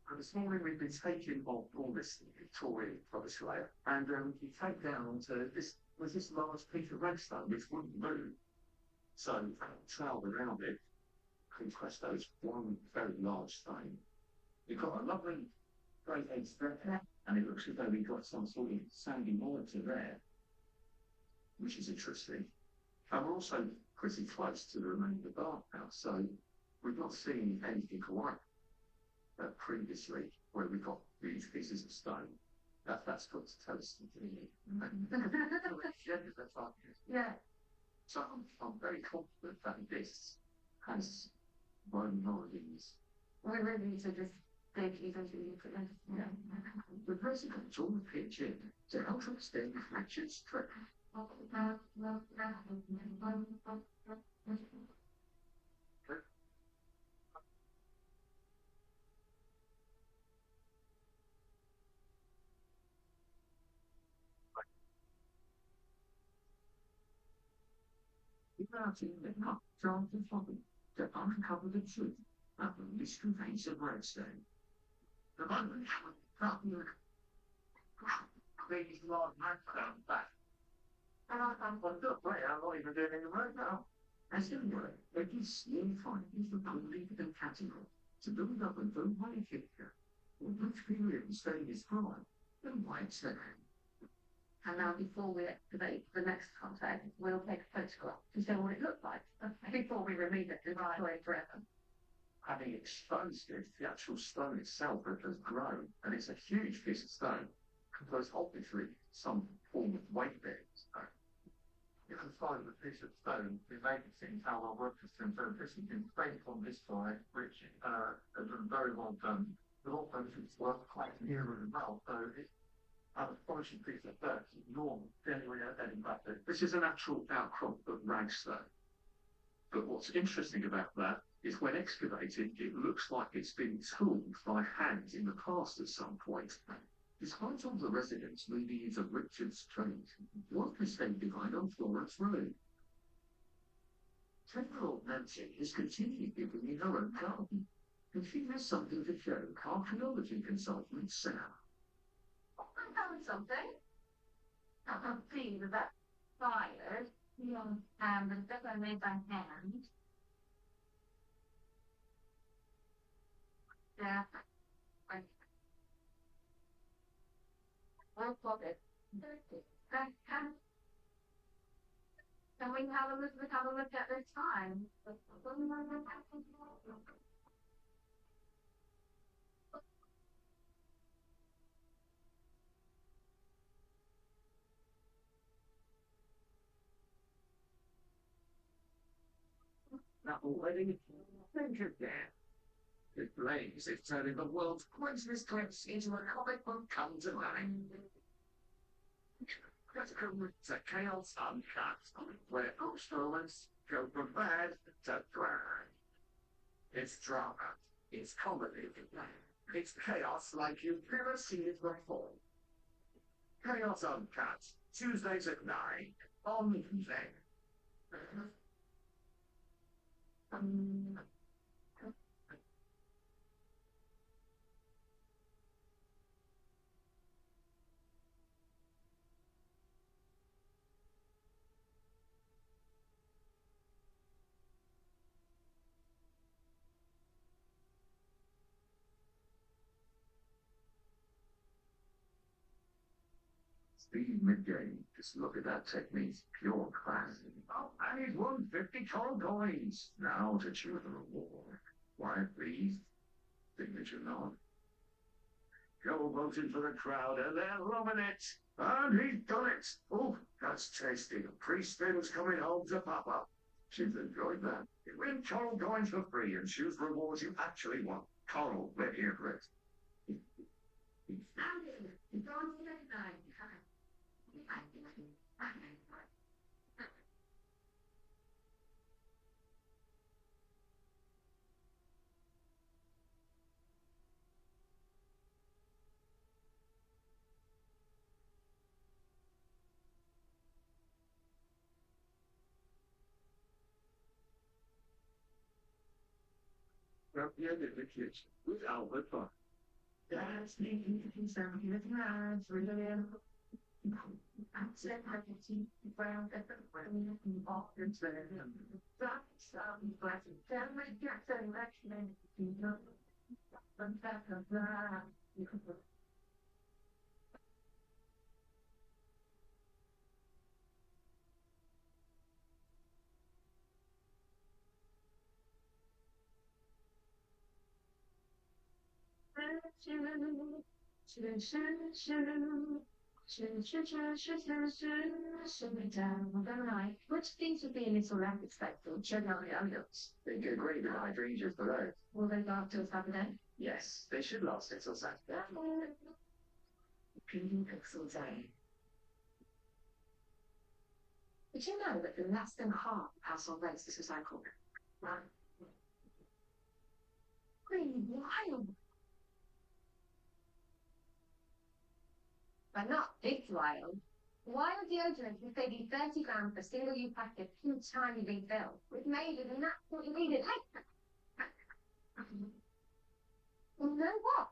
Speaker 1: And this morning we've been taking off all this Victorian rubbish layer, and you take down to this large piece of redstone which wouldn't move. So trailed around it, compressed those one very large stone. We've got a lovely great edge there, and it looks as though we've got some sort of sandy mortar there, which is interesting. And we're also pretty close to the remainder of the bathhouse, so we've not seen anything quite previously where we got these pieces of stone. That's got to tell us something.
Speaker 2: Yeah.
Speaker 1: So I'm very confident that this has minorities.
Speaker 2: We really need to just dig eventually put in.
Speaker 1: Yeah. The president's on the pitch in to help extend Richard's trip. Imagine that not Jonathan Floppy to uncover the truth of the mystery face of Redstone. The moment please Lord Maxwell back. And I'm look, wait, I'm not even doing any work now. As it were, every small find is the belief and category to build up a way picture, of which period the study is hard, and why it's there.
Speaker 2: And now before we activate the next contact, we'll take a photograph to show what it looked like before we remove it and destroy it forever.
Speaker 1: Having exposed it, the actual stone itself has grown, and it's a huge piece of stone, composed obviously some form of weight bearing stone. You can find the piece of stone, we made it seem how our work has been very efficient in space on this side, which has been very well done. But also it's worth quite here as well, so it's a polishing piece of dirt, normal, generally heading back there. This is an actual outcrop of ragstone. But what's interesting about that is when excavated, it looks like it's been tooled by hand in the past at some point. Despite all the residents moving into Richard's Street, what is staying behind on Florence Road? 10-year-old Nancy has continued living in her own garden, and she has something to show archaeology consultant Sam.
Speaker 5: I found something. I see that fired. Yeah. The stuff I made by hand. Yeah. I'll pop it. Can we have a look at this time?
Speaker 1: Now, already, think of that. It blames it's turning the world's poisonous clips into a comic book come to life. Welcome to Chaos Uncut, where all stories go from bad to grand. It's drama, it's comedy, it's chaos like you've never seen it before. Chaos Uncut, Tuesdays at 9 on Music. Speed mid-game, just look at that technique, pure class. Oh, and he's won 50 coral coins. Now to choose the reward. Why, please? Signature nod. Go voting for the crowd and they're loving it. And he's done it. Oh, that's tasty. Pre-spin's coming home to Papa. She's enjoyed that. You win coral coins for free and choose rewards you actually want. Coral, we're here for it. We're at the end of the kitchen with Albert Buck. That's me, some beautiful eyes, really. I said I can see the brown at the wedding and walk and say, that's blessing. Tell me, Jackson, let's make it, but that's a lie.
Speaker 3: Which things would be in little rabbit spectrum? Check out the others.
Speaker 1: They get great with hydrangeas below.
Speaker 3: Will they go up till Saturday?
Speaker 1: Yes, they should last until Saturday.
Speaker 3: Peeling pixel day. Did you know that the less than half of household waste is recycled? Right. Really wild. But not big wild. Wild deodorant can save you 30 grams per single-use packet each time you refill, which made it an absolutely needed. You know what?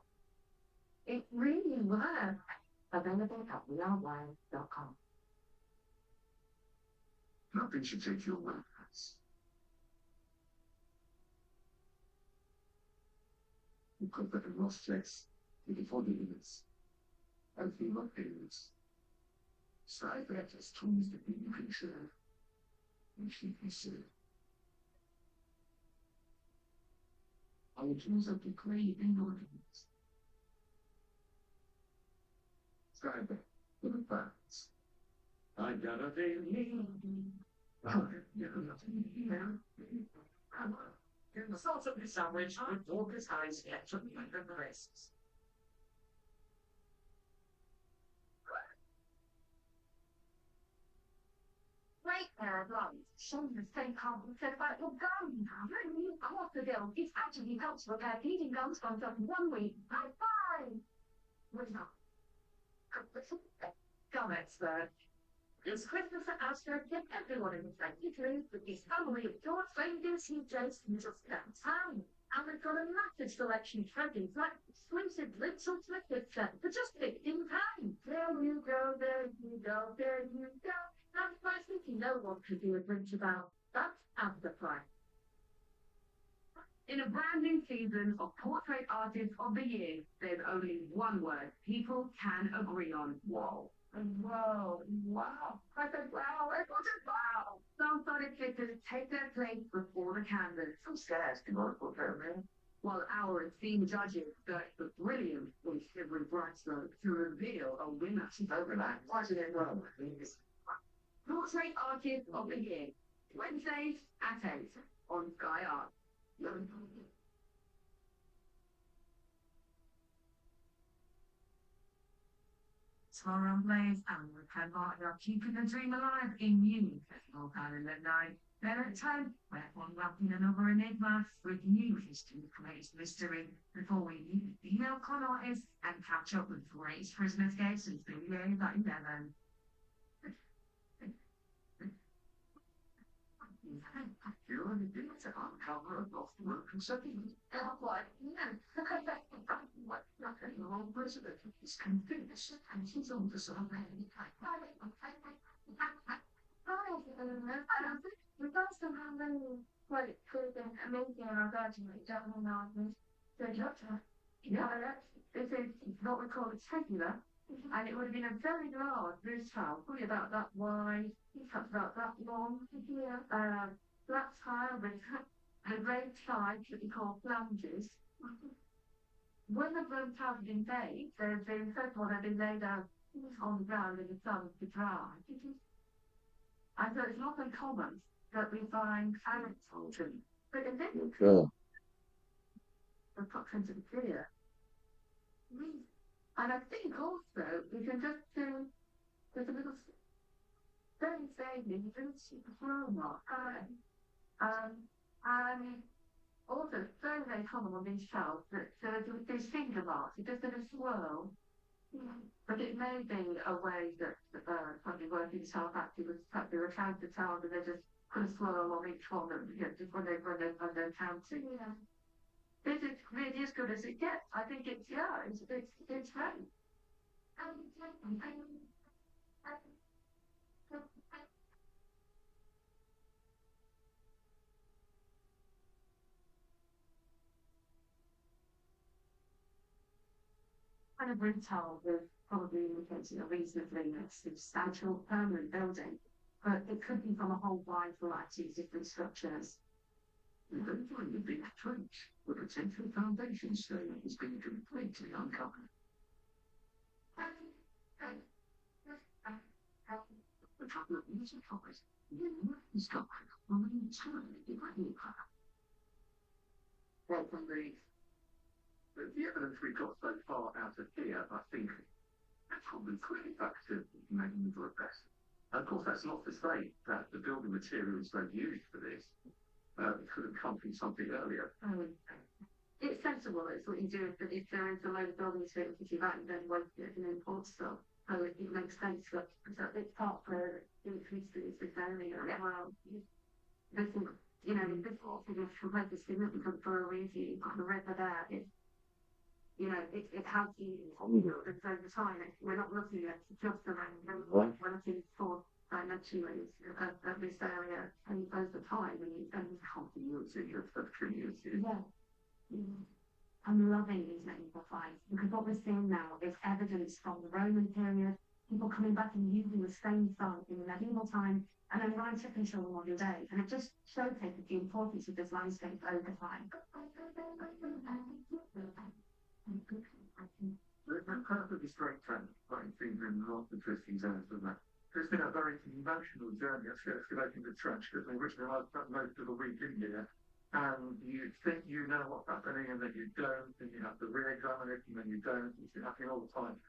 Speaker 3: It really works. Available at wearewild.com.
Speaker 1: Nothing should take your words. You could better lost sex before the minutes. And feel like parents. Side that as tools that you can serve. And she can serve. Our tools are to create inorganics. Side that for the facts. I got a feeling. In the salt of the sandwich, with Dorcas eyes yet to be the breasts.
Speaker 3: Great pair of lungs. Show the same comment said about your gum. Your new Cortadil. It actually helps repair bleeding gums from just 1 week. High five! What's up? Gum expert. It's Christmas at Astor. Get everyone in the family through with this family of George Rangers who just just downtown. And we've got a massive selection of treasures like exclusive little liquid set for just £15. There you go, there you go, there you go. That's my thinking no one could do a drink about. That's after price. In a brand new season of Portrait Artist of the Year, there's only one word people can agree on. Wow. Whoa, wow. I said, wow, I said, wow. Some started kickers take their place before the canvas.
Speaker 1: I'm scared. You want to put that in?
Speaker 3: While our esteemed judges search the brilliant with every bright stroke to reveal a winner.
Speaker 1: She's over that. Why is it wrong?
Speaker 3: Portrait Artist of the Year, Wednesdays at 8 on Sky Art. tour on plays and we can are keeping the dream alive in you. Festival Island at 9. Then at 10, we're unwrapping another enigma with new history creates mystery before we meet the female con artists and catch up with the greatest Christmas gifts since the year 11.
Speaker 1: You only did to uncover a lost work and something. What? What? Nothing. The wrong president is convinced and he's on the survey.
Speaker 5: We've got some really quite good and amazing and graduate gentlemen artists. So doctor, this is what we call a tabular, and it would have been a very large roof tile, probably about that wide, about that long, flat tile with raised sides that we call flanges. When the roof tiles have been made, they've been, first of all, they've been laid out on the ground in the sun to dry. And so it's not uncommon that we find agriculture, but in this the toxins of fear. And I think also we can just do there's a little very vaguely, you don't see the flow mark. And also very, very common on these shells that there's these finger marks, it just in a swirl. But it may be a way that somebody working self-active was perhaps they were trying to tell and they just put a swirl on each one that just when they're counting. This is really as good as it gets. I think it's it's great.
Speaker 2: Kind of root tile with probably indicating a reasonably substantial permanent building, but it could be from a whole wide variety of different structures.
Speaker 1: You don't find a big trench. The potential foundation stone has been completely uncovered. A couple of years ago, he's got an entirely different colour. Well, from the evidence we got so far out of here, I think that's probably pretty back to making the best. Of course, that's not to say that the building materials they used for this could have come from something earlier.
Speaker 2: It's sensible, it's what you do if there is a load of building materials that you back then waste it and import stuff. So it makes sense that it's part for increases this area as well. This is, this also is completely significant for a reason. The river there, it has been built over time. We're not looking at just around the river, we're looking for dimensionally of this area and over time and
Speaker 1: Continuity of community.
Speaker 2: yeah. I'm loving these medieval finds because what we're seeing now is evidence from the Roman period, people coming back and using the same site in the medieval time, and then right up until the modern day. And it just showcases the importance of this landscape over time.
Speaker 1: They're perfectly straight trend, putting finger in lots of twisting zones, isn't it? It's been a very emotional journey excavating the trench because we originally spent most of the week in here. And you think you know what's happening and then you don't, and you have to re-examine it and then you don't, it's happening all the time.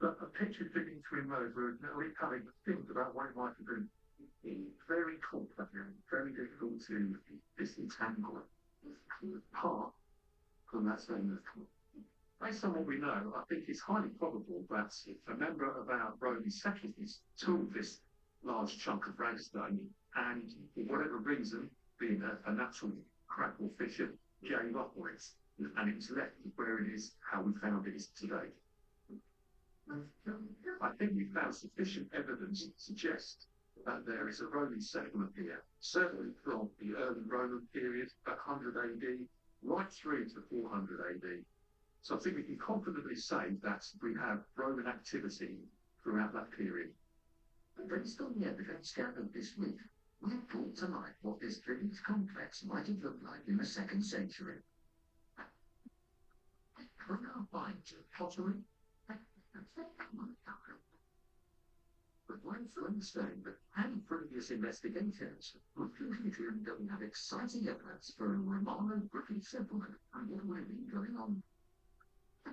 Speaker 1: But a picture beginning to emerge where we're having to think about what it might have been. It's very complex, very difficult to disentangle apart from that same level. Based on what we know, I think it's highly probable that if a member of our Roman secularists took this large chunk of ragstone and for whatever reason, being a natural crack or fissure, gave up on it, and it was left where it is, how we found it is today. I think we found sufficient evidence to suggest that there is a Roman settlement here, certainly from the early Roman period, about 100 AD, right through to 400 AD. So I think we can confidently say that we have Roman activity throughout that period. Based on the evidence gathered this week, we have brought to light what this village complex might have looked like in the 2nd century. From our finds of pottery, but one to understand that any previous investigations would conclude that we have exciting evidence for a Romano British settlement and what may be going on.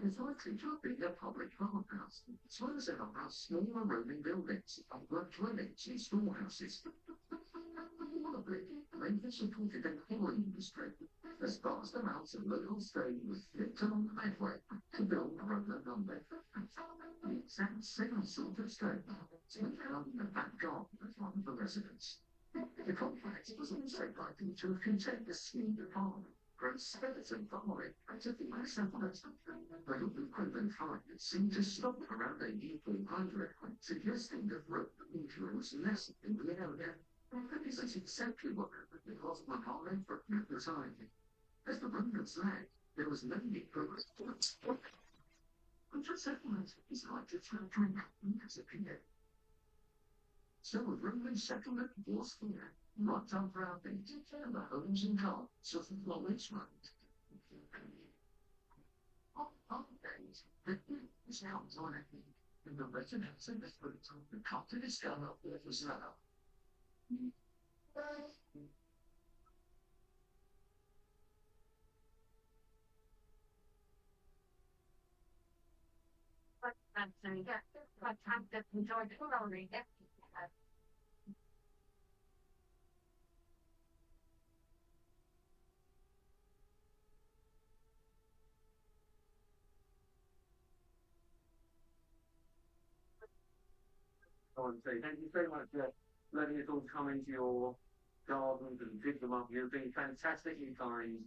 Speaker 1: is likely to have been a public farmhouse, as well as a number of smaller roaming buildings and dwellings and storehouses. Probably, they supported the quarry industry, as vast amounts of local stone was flipped along the bedway to build Roman number. The exact same sort of stone was found in the back garden of one of the residents. The complex was also likely to have contained a ski farm, from skeleton farming to the settlement. The equipment find seemed to stop around 1800, suggesting that Roman influence less in the area. This is exactly what happened because of the Harlem for the time. As the Romans lagged, there was no need for response. But the settlement is likely to have disappeared. So a Roman settlement was here, not unproudly, and the homes and gardens of the Florence Road. On days, the was held on it, and the residents of the foot the cut to discover what was now.
Speaker 3: And yeah, I can't just enjoy the glory.
Speaker 6: I want to say thank you so much for letting us all come into your gardens and dig them up. You've been fantastically kind.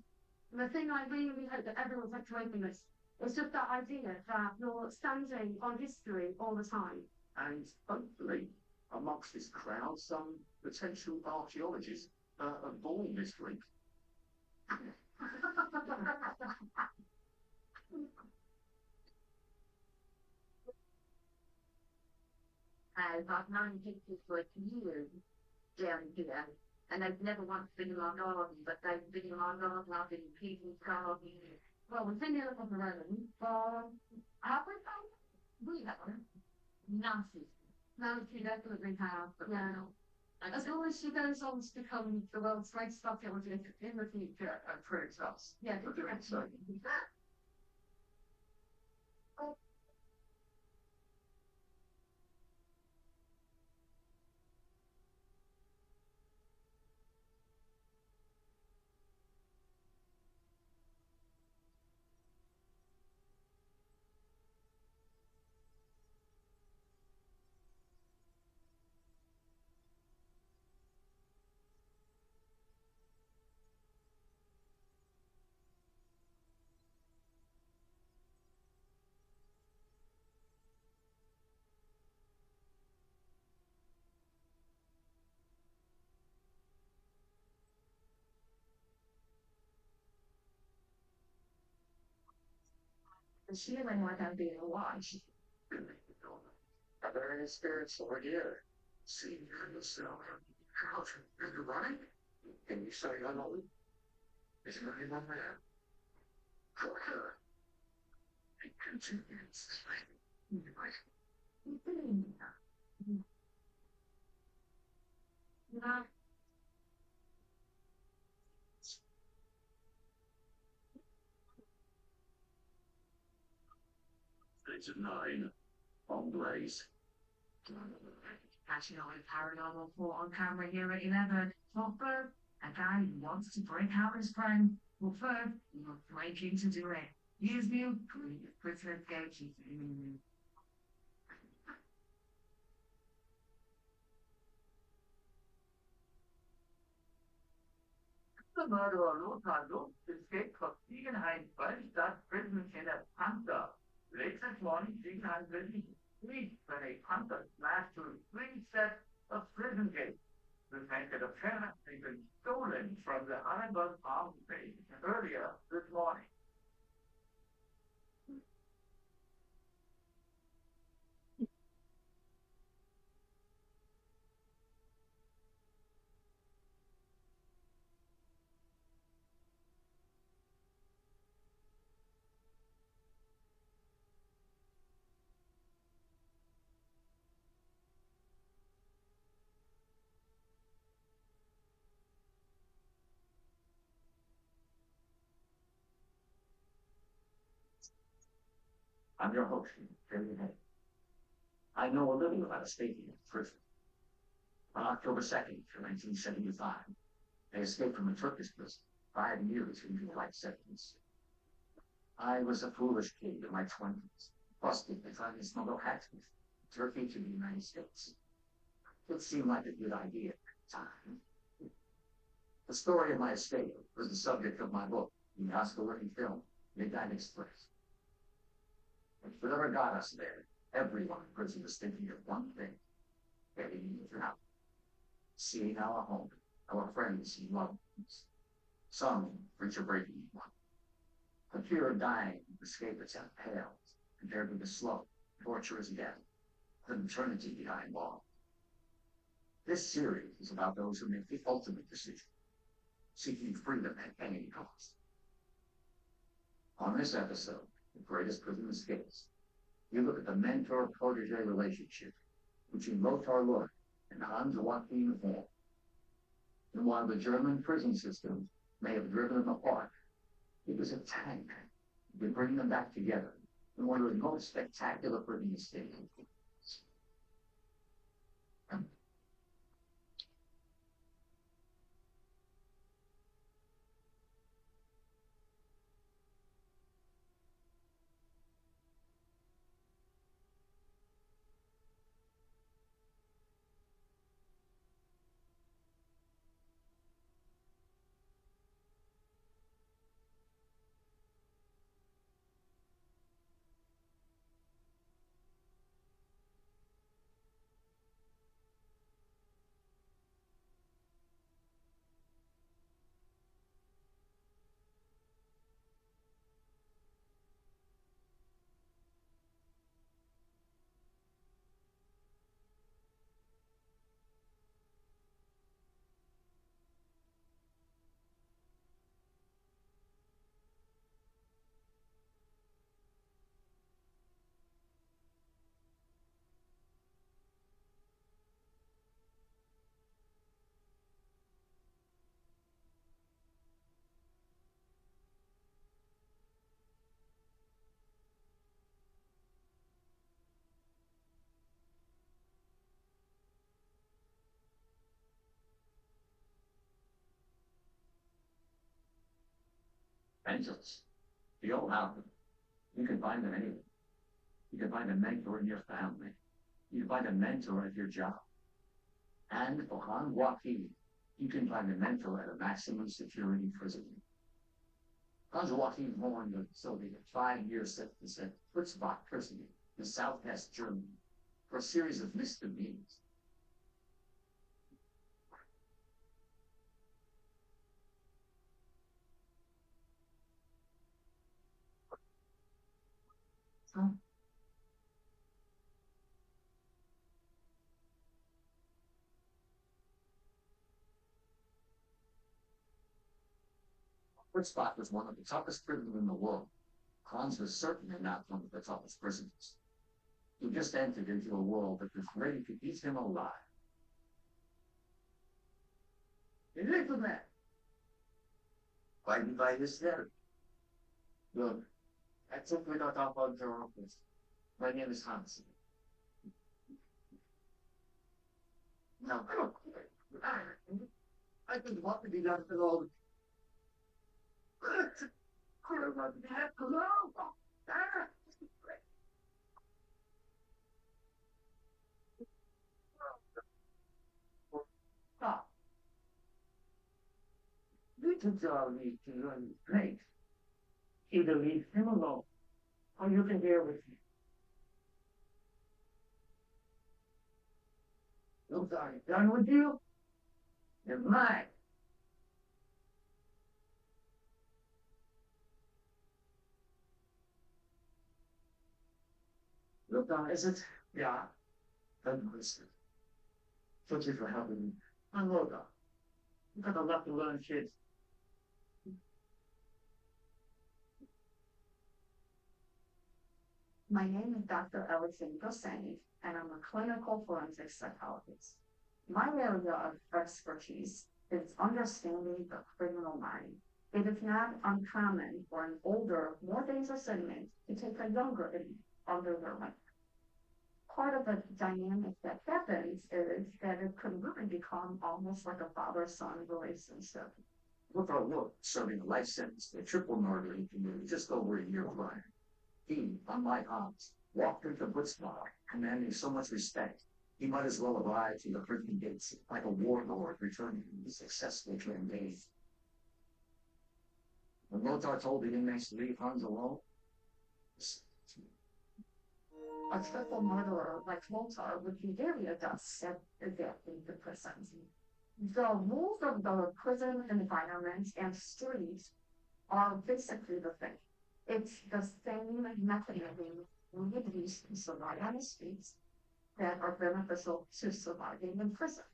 Speaker 2: The thing I really hope that everyone's taking this is just that idea that you're standing on history all the time.
Speaker 1: And hopefully, amongst this crowd, some potential archaeologists are born this week.
Speaker 3: I've known people for years down here, and they've never once been in my garden, but they've been in my garden, I've been in people's garden.
Speaker 2: Well, we've been here on the road,
Speaker 3: Have we found? We haven't. Nonsense.
Speaker 2: no, she definitely have, but yeah.
Speaker 3: And
Speaker 2: As long as she goes on to become the world's greatest archaeologist in the future.
Speaker 1: And proves us
Speaker 2: Yeah,
Speaker 1: for doing so.
Speaker 3: the ceiling like I'm being watched.
Speaker 1: Are there any spirits over here? See yourself. How are you running? Can you say hello? Is there anyone there? Quicker. It continues.
Speaker 3: No.
Speaker 1: It's a 9. On Blaze.
Speaker 3: Actually, paranormal fought on camera here at 11. Top bird, a guy who wants to break out his friend. Well, first, he must break in to do it. Use view, prisoner's gate.
Speaker 6: The murderer Lothar escaped from Ziegenhain Waldstadt prison in a Panther. Late this morning, Ziegenhain building reached when a Panther smashed through 3 sets of prison gates. The tank had apparently been stolen from the Annenberg Arms base earlier this morning.
Speaker 7: I'm your host, Jerry Hay. I know a little about a state prison. On October 2nd, 1975, I escaped from a Turkish prison 5 years into life sentence. I was a foolish kid in my 20s, busted by trying to smuggle hatchets from Turkey to the United States. It seemed like a good idea at the time. The story of my escape was the subject of my book, the Oscar-winning film, Midnight Express. Whatever got us there, everyone in prison was thinking of one thing: getting out, seeing our home, our friends and loved ones. Some reach a breaking point. The fear of dying of escape attempt pales compared with the slow, torturous death of eternity behind bars. This series is about those who make the ultimate decision, seeking freedom at any cost. On this episode, The Greatest Prison Escapes, we look at the mentor-protege relationship between Lothar Leuch and Hans Joachim Horn. And while the German prison system may have driven them apart, it was a tank that could bring them back together in one of the most spectacular prison escapes. Mentors, the old outfit. You can find them anywhere. You can find a mentor in your family. You can find a mentor at your job. And for Han Joachim, you can find a mentor at a maximum security prison. Hans Joachim Horn was facility a 5-year sentence at Fritzbach prison in southwest Germany for a series of misdemeanors. Fritzbach was one of the toughest prisons in the world. Hans was certainly not one of the toughest prisoners. He just entered into a world that was ready to eat him alive. Little man, why did you buy this there? Look, I took it out of your office. My name is Hans. Now, I just want to be left alone. Stop. Little Johnny can run great. Either leave him alone, or you can bear with me. Look, I'm done with you. You're mine. Look, is it? Yeah. Then listen. Thank you for helping me. I'm Lothar. You've got a lot to learn, kids.
Speaker 5: My name is Dr. Alexandra Sani, and I'm a clinical forensic psychologist. My area of expertise is understanding the criminal mind. It is not uncommon for an older, more dangerous inmate to take a younger inmate under their wing. Part of the dynamic that happens is that it could really become almost like a father-son relationship.
Speaker 7: Lothar Wolf, serving a life sentence for triple murder in community just over a year prior. He, unlike Hans, walked into Butzbach, commanding so much respect, he might as well arrive to the prison gates like a warlord returning from a successful campaign. When Lothar told the inmates to leave Hans alone,
Speaker 5: A triple murderer like Lothar would be very adept at adapting to prison. The rules of the prison environment and streets are basically the same. It's the same mechanism we use to survive on the streets that are beneficial to surviving in prison.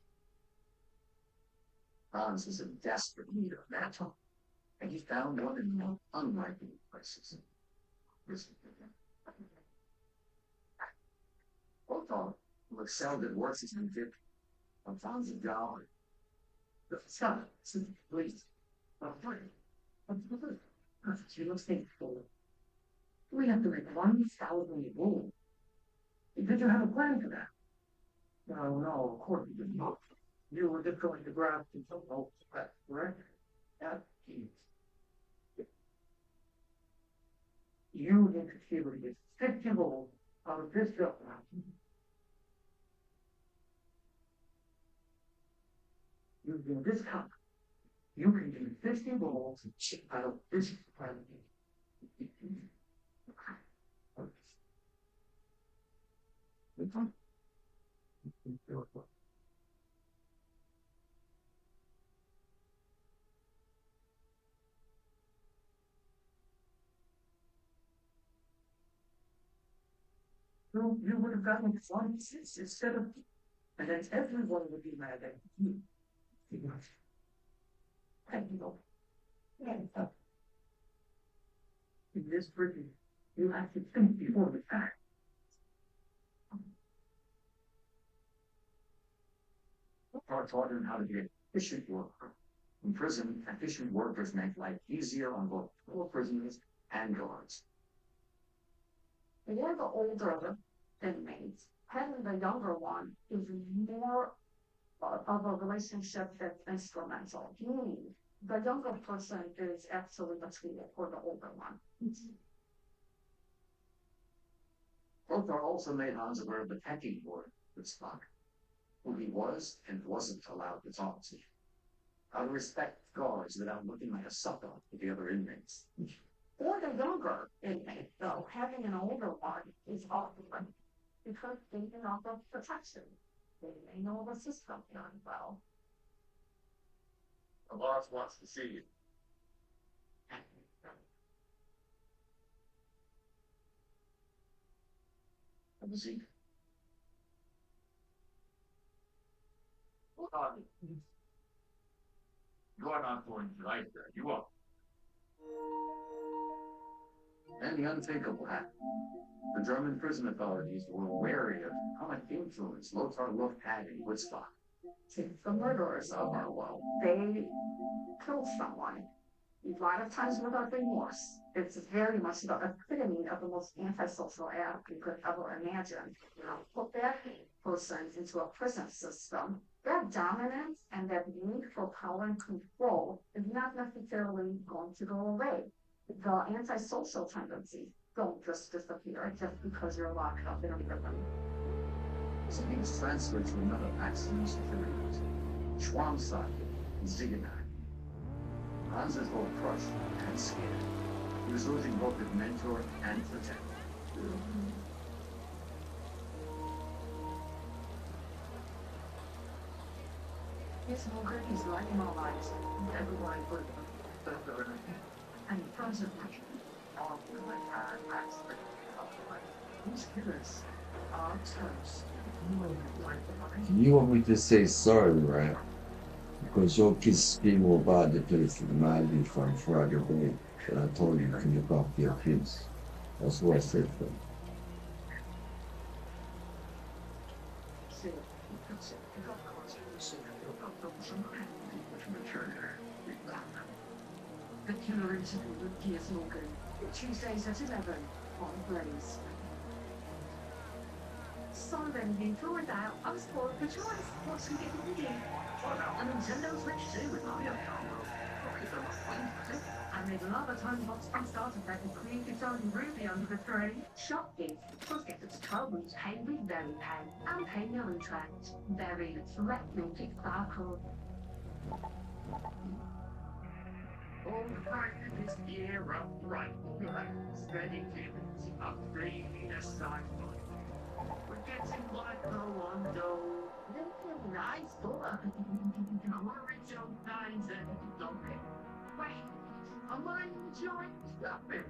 Speaker 7: Hans was in desperate need of mantle, and he found one in the unlikely places. Lothar, who excelled at work as he did, found a job. Scott, please. She looks thankful. We have to make 1,000 rules. Did you have a plan for that? No, of course you did not. You were just going to grab some notes, correct? You need to see what is 50 rules out of this job. Using this cup, you can do 50 rolls out of this plan. You would have gotten one instead of, and then everyone would be mad at you. In this prison, you have to think before you act. Lothar taught him how to be an efficient worker. In prison, efficient workers make life easier on both fellow prisoners and guards.
Speaker 5: For the older inmates, having the younger one is more of a relationship that's instrumental. Meaning, the younger person is actually the treated for the older one.
Speaker 7: Lothar also made Hans aware of the pecking order with Spock, who he was and wasn't allowed to talk to. How to respect guards without looking like a sucker to the other inmates.
Speaker 5: For the younger inmate, though, having an older one is awkward because they can offer protection. They may know the system very well.
Speaker 1: The boss wants to see you.
Speaker 7: Have a seat.
Speaker 1: Hold on. You're not going to like that, you are.
Speaker 7: And the unthinkable happened. The German prison authorities were wary of how much influence Lothar Luft had in Woodstock.
Speaker 5: The murderers of our world, they killed someone, a lot of times without remorse. It's very much the epitome of the most antisocial act you could ever imagine. Put that person into a prison system, that dominance and that need for power and control is not necessarily going to go away. The antisocial tendencies don't just disappear just because you're locked up in a prison.
Speaker 7: So he was transferred to another maximum security prison, Schwamside in Ziegenheim. Hans was both crushed and scared. He was losing both his mentor and protector.
Speaker 3: It's no good, he's like in our lives. Everyone put and he throws it much all the way past the who's curious? Our terms.
Speaker 8: You want me to say sorry, right? Because your kids scream about the place that remind me from Friday Bay. And I told you can look after your kids. That's what I said for them.
Speaker 3: The killer interview with Piers Morgan, Tuesdays at 11 on Blaze. So then you threw it out. I was spoiled for choice. What's he getting to do?
Speaker 7: What about a Nintendo Switch 2 with Mario Kart? Rocket them up,
Speaker 3: I made another tiny box from starter pack and created its own Ruby under the tray.
Speaker 5: Shopkeep must get its troubles paid with berry pen and pay no interest. Very threatening to sparkle.
Speaker 6: All the practice this year upright, steady feelings, upgrading a sci-fi. We're getting like no one though.
Speaker 3: Nice boy.
Speaker 6: Original nines and something. Wait, am I enjoying something?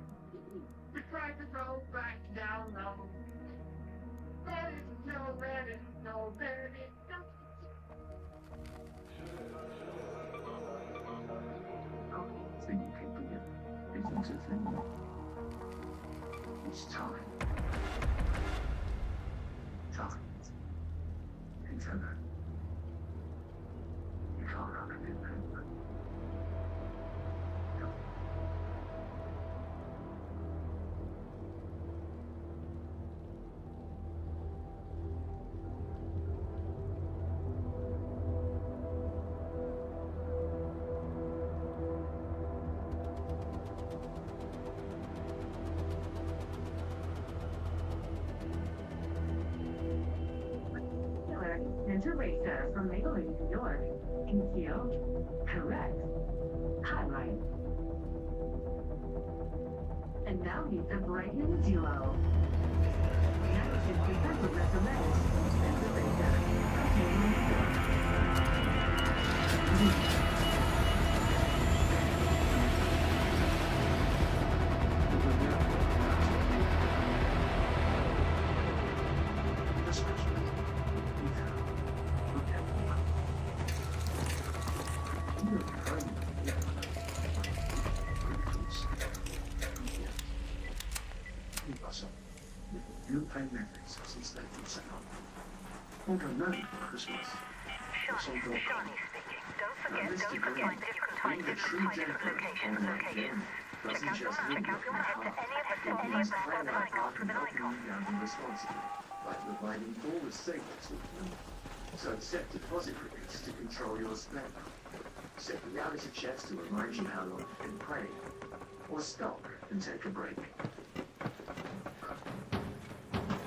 Speaker 6: We tried to go back down low. Let it go, let it go, let it go.
Speaker 1: Thing you can forget isn't a thing. It's time. Time. Eternal. You can't run a new paper.
Speaker 5: Generator from Maybelline, New York. Concealed. Correct. Highlight. And now meet the brightening duo. 96% would recommend Generator.
Speaker 1: You pay Netflix since they've been set up. I don't know for Christmas.
Speaker 9: Shawnee speaking. Don't forget different times, different locations. Check out your map account. You'll head to any of the spots icons with an icon.
Speaker 1: Like providing all the safety to them. So set deposit limits to control your spend. Set reality checks to remind you how long you've been playing. Or stop and take a break.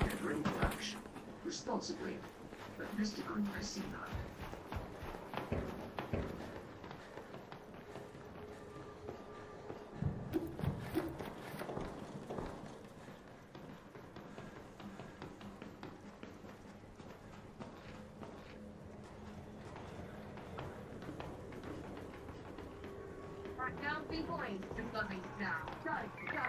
Speaker 1: Enter into action responsibly at Mr. Green Casino.
Speaker 3: Right now, big boys, just let me down. Go, go,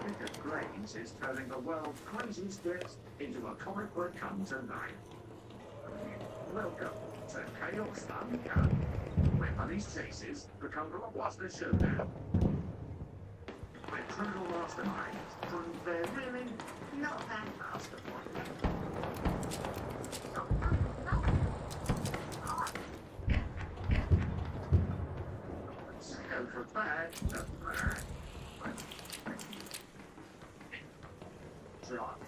Speaker 1: Richard Graves is turning the world's craziest bits into a comic book come tonight. Welcome to Chaos Uncut, where money's chases become blockbuster showdown. Where criminal masterminds prove they're really not that masterful. So go for bad, not bad. Drop.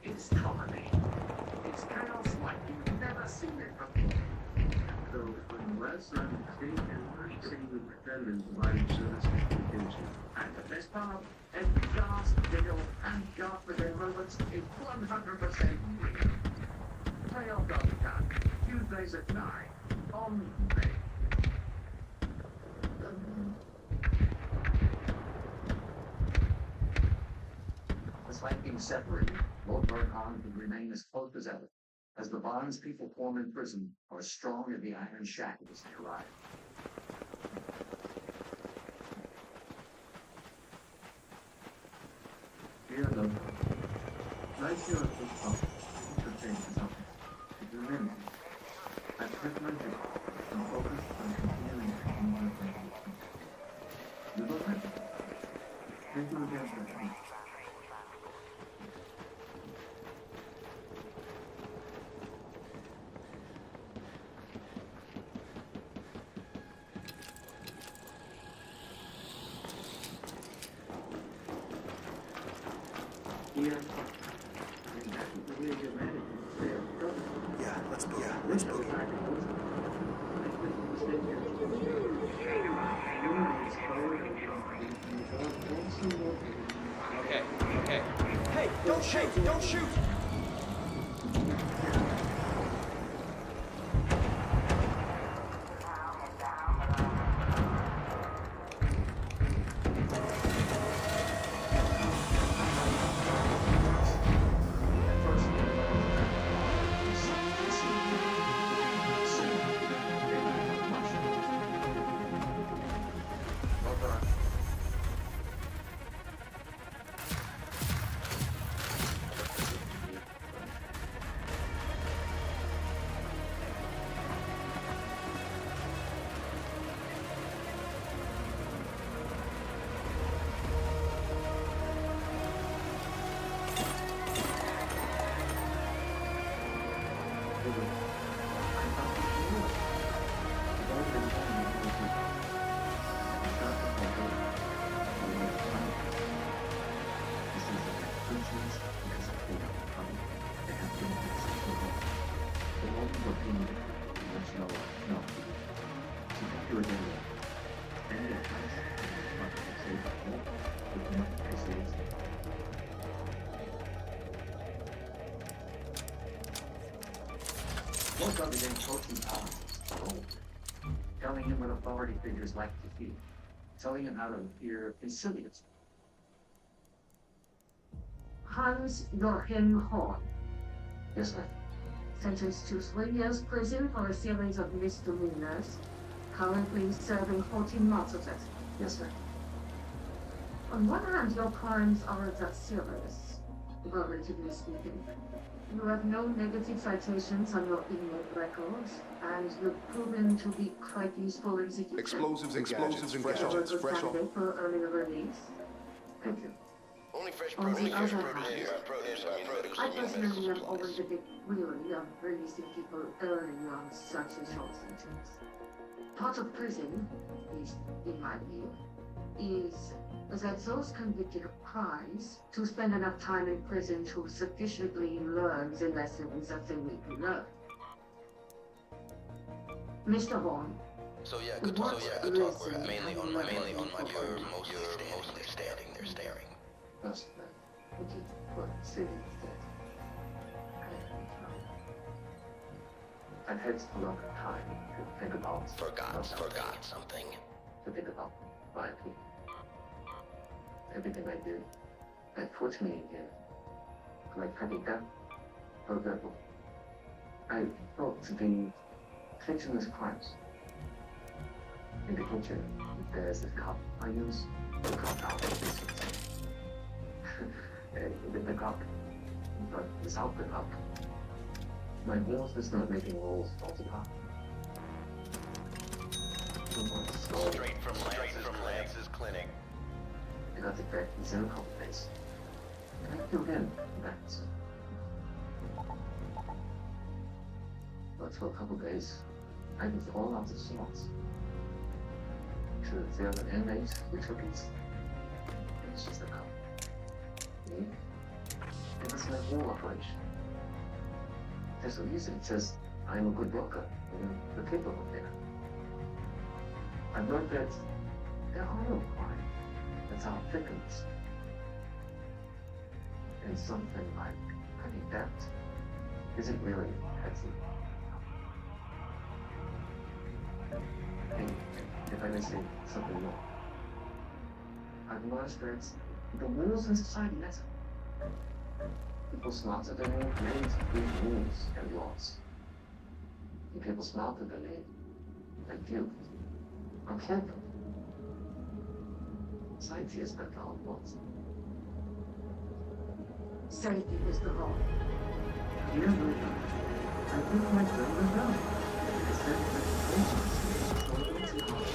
Speaker 1: It's comedy. It's chaos like you've never seen it before.
Speaker 4: So when less than 10 and 13 defendants providing service communication.
Speaker 1: And the best part, every gasp, giggle, and gasp within moments is 100% real. Play on Uncut, Tuesdays at 9, on Monday.
Speaker 7: Despite being separated, Lord Burkhan would remain as close as ever, as the bonds people form in prison are as strong as the iron shackles they arrive.
Speaker 4: Dear Lord, right here at the top, contains something. It remains. I've kept my vision and focused on continuing to move my thinking. You look at it. Thank you again for that.
Speaker 10: Yeah, let's boogie.
Speaker 11: Okay, okay. Hey, don't shoot! Don't shoot!
Speaker 7: Most of began coaching Tom, telling him what authority figures like to feel, telling him how to appear concilious.
Speaker 3: Hans Joachim Horn,
Speaker 7: Yes, ma'am.
Speaker 3: sentenced to 3 years prison for a series of misdemeanors, currently serving 14 months of that.
Speaker 7: Yes, ma'am.
Speaker 3: On one hand, your crimes aren't that serious, relatively speaking. You have no negative citations on your inmate records, and you've proven to be quite useful executor.
Speaker 10: Explosives and
Speaker 3: You're
Speaker 10: gadgets,
Speaker 3: a
Speaker 10: fresh
Speaker 3: good
Speaker 10: off.
Speaker 3: candidate for early release.
Speaker 7: Thank you.
Speaker 9: Only fresh
Speaker 3: On
Speaker 9: produce.
Speaker 3: the
Speaker 9: Fresh
Speaker 3: other
Speaker 9: produce
Speaker 3: hand,
Speaker 9: here. Produce. I mean, medical
Speaker 3: I
Speaker 9: supplies.
Speaker 3: personally am always a bit weary of releasing people early on such a short sentence. Part of prison, at least in my view, is that those convicted of crimes to spend enough time in prison to sufficiently learn the lessons that they need to learn. Mr. Horn,
Speaker 9: So yeah, good talk. We're mainly on my mostly standing there staring.
Speaker 7: That's what you what city is that? I've had a lot of time to think about
Speaker 9: Forgot something.
Speaker 7: to think about my people. Everything I do that puts me in like cutting down. For example, I thought the fictionless crimes in the kitchen, there's a cup I use to cut out the biscuits. And the cup, but without the cup, my wheels is not making rolls all the time.
Speaker 9: Straight from Lance's clinic.
Speaker 7: I got the correct zero place. And I feel good that. But for a couple days, I was all out of sorts. To the other inmates who took it. It's just a cup. Me? It was like war operation. There's a reason it says I'm a good worker in the paperwork there. I learned that there are no crime. That's our victims. And something like cutting debt isn't really petty. And if I may say something more, I've learned that the rules in society matter. People smarter than me made big rules and laws. And people smarter than me, they killed and killed them. Science is better on what's.
Speaker 3: Safety is the law.
Speaker 4: Yeah, I think my friend was wrong. They said that agencies were going to harm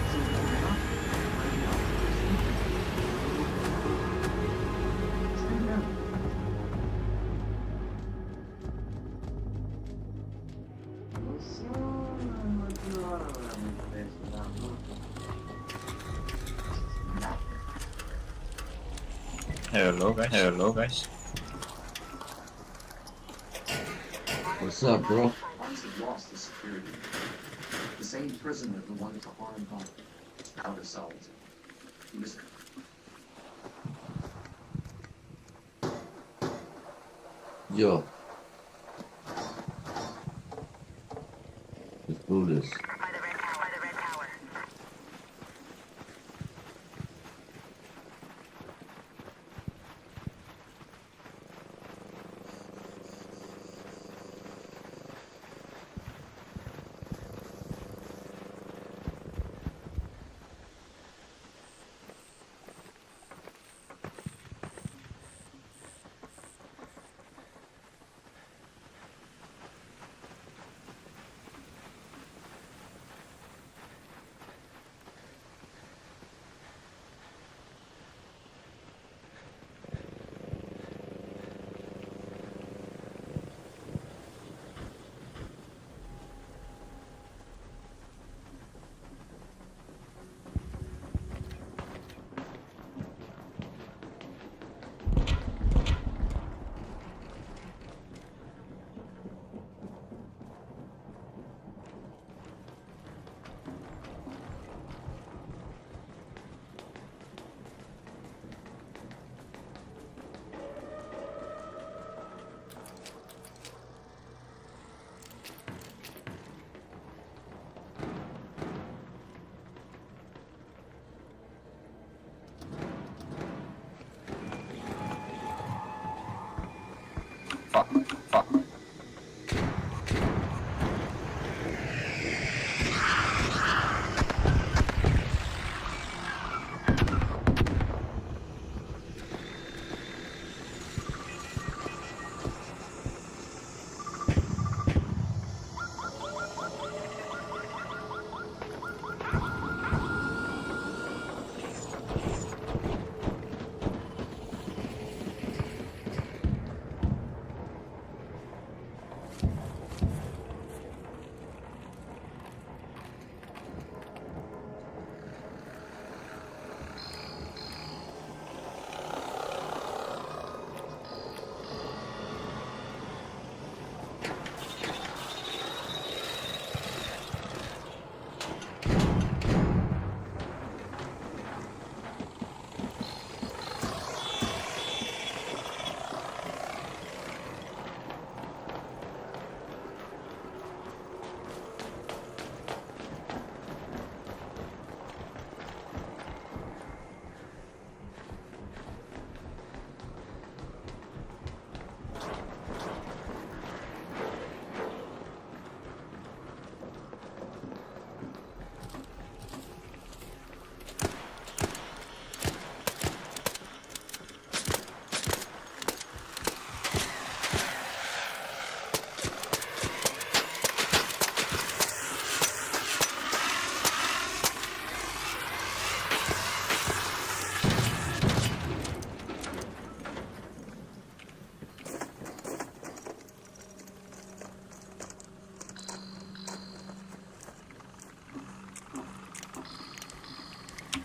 Speaker 4: so they were not finding out stay down.
Speaker 12: Hello guys.
Speaker 8: What's up, bro?
Speaker 7: Once have lost the security. The same prisoner who wanted to harm Hunt. Out of solitude. He was
Speaker 8: Yo. Let's do this.
Speaker 9: By the red tower.
Speaker 12: Fuck.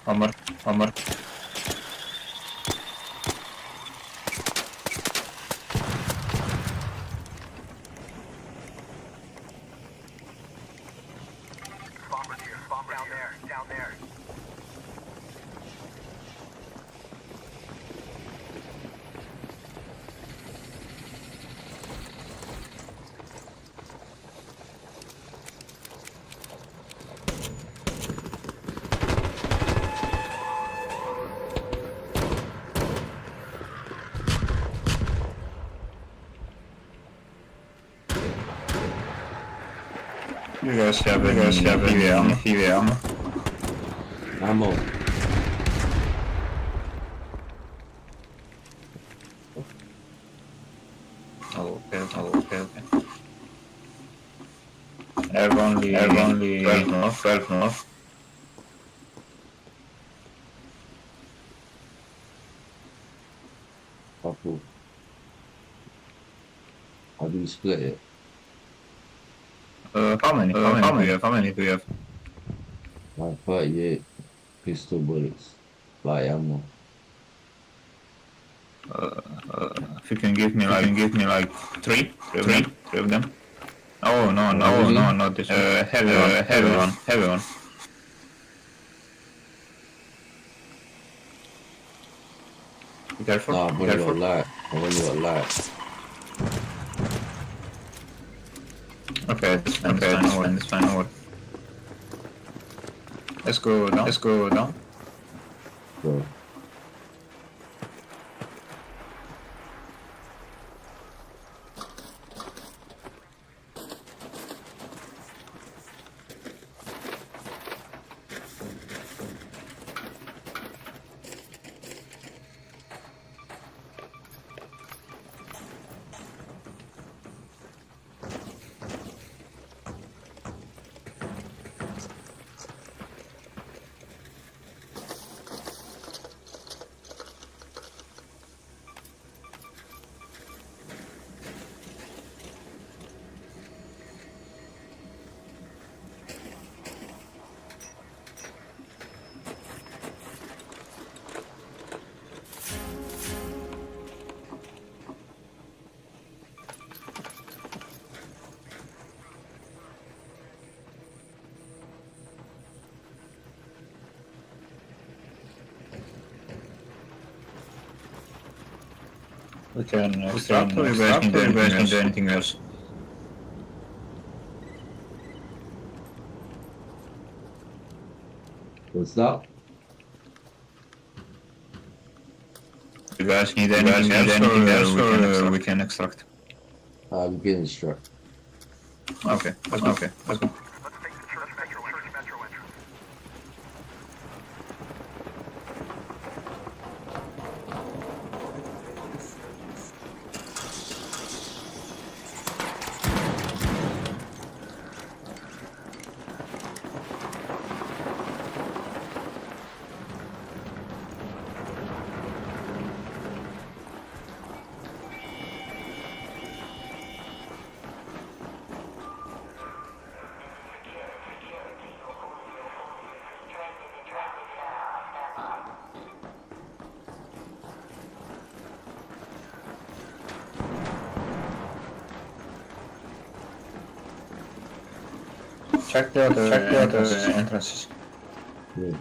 Speaker 12: Amar.
Speaker 9: Bombers here. Down there.
Speaker 12: You guys have heavy ammo.
Speaker 8: Ammo.
Speaker 12: Oh, okay. Air only 12 north.
Speaker 8: Couple. How do you split it?
Speaker 12: How many do you have?
Speaker 8: Like 38 pistol bullets. Light ammo.
Speaker 12: If you can give me like three of them. Oh no, not this one. Heavy one. Be careful.
Speaker 8: No, I've only got light.
Speaker 12: Okay, it's fine, no worries. Let's go down.
Speaker 8: So,
Speaker 12: We can extract or you guys need anything else?
Speaker 8: what's that?
Speaker 12: You guys need anything else or we can extract?
Speaker 8: We can instruct.
Speaker 12: Okay, let's go.
Speaker 9: Let's take the church metro entrance.
Speaker 12: Check the other entrances.
Speaker 8: Yeah.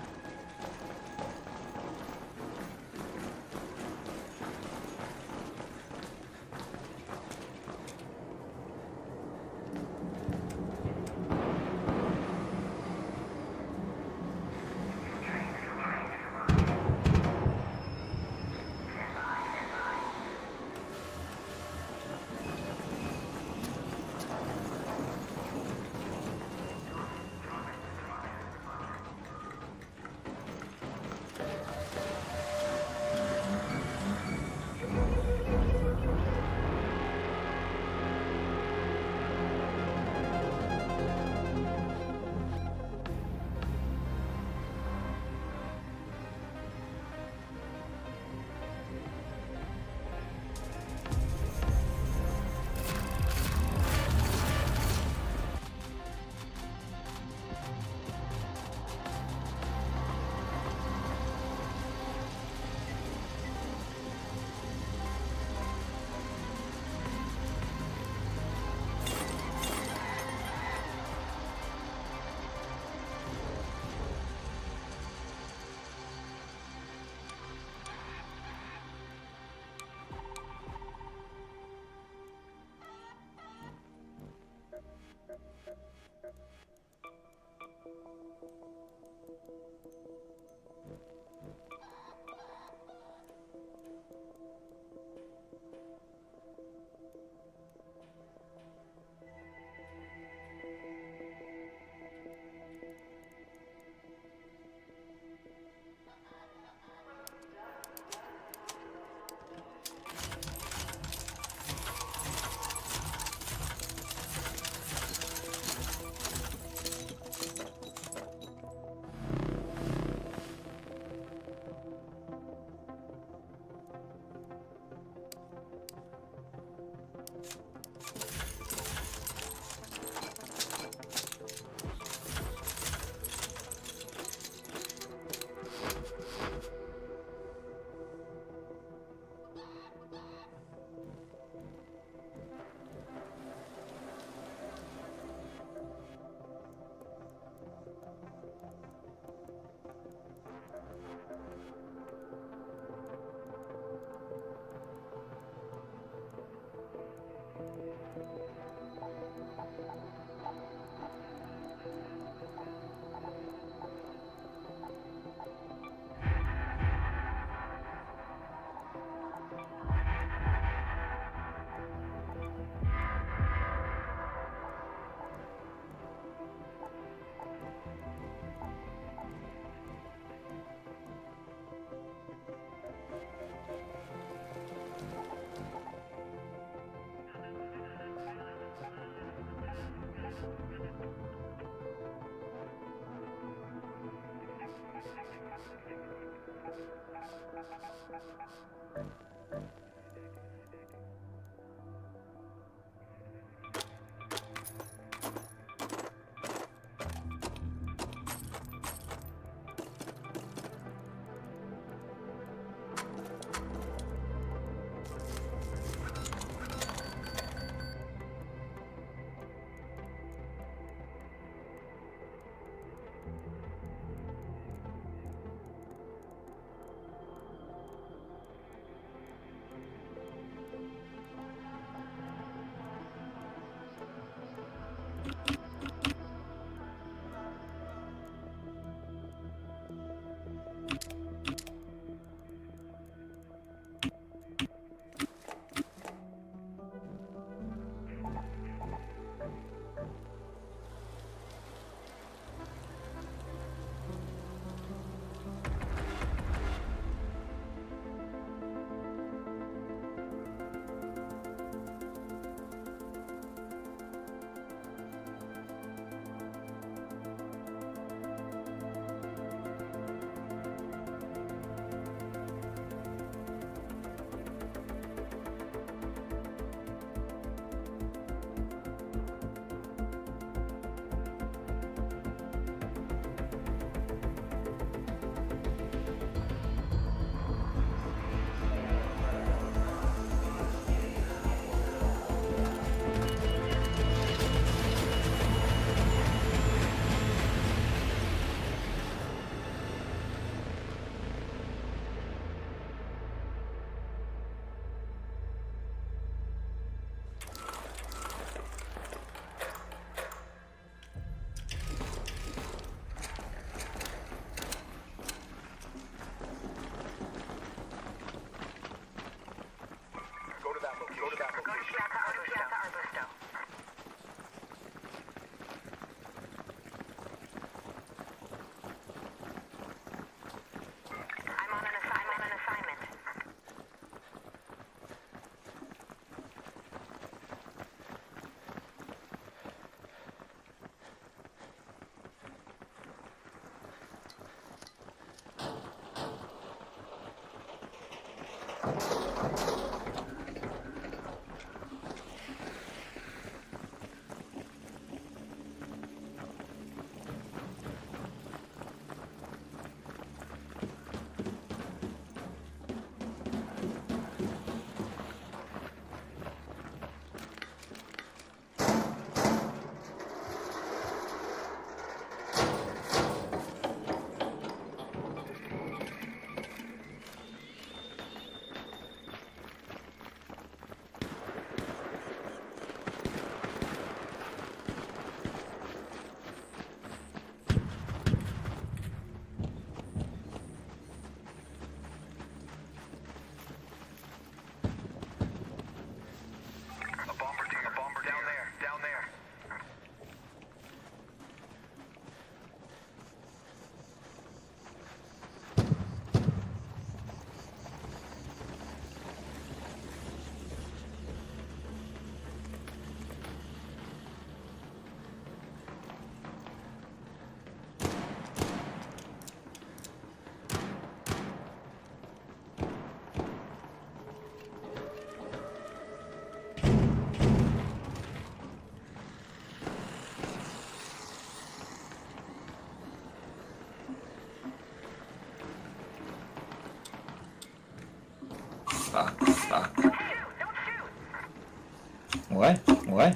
Speaker 12: What? What?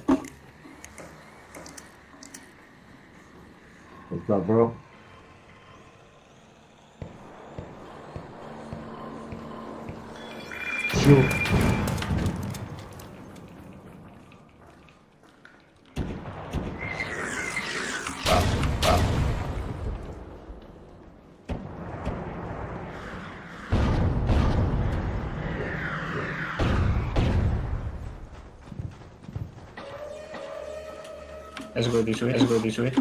Speaker 8: What's up, bro? Shoot.
Speaker 12: Let's go this way. Let's go this way.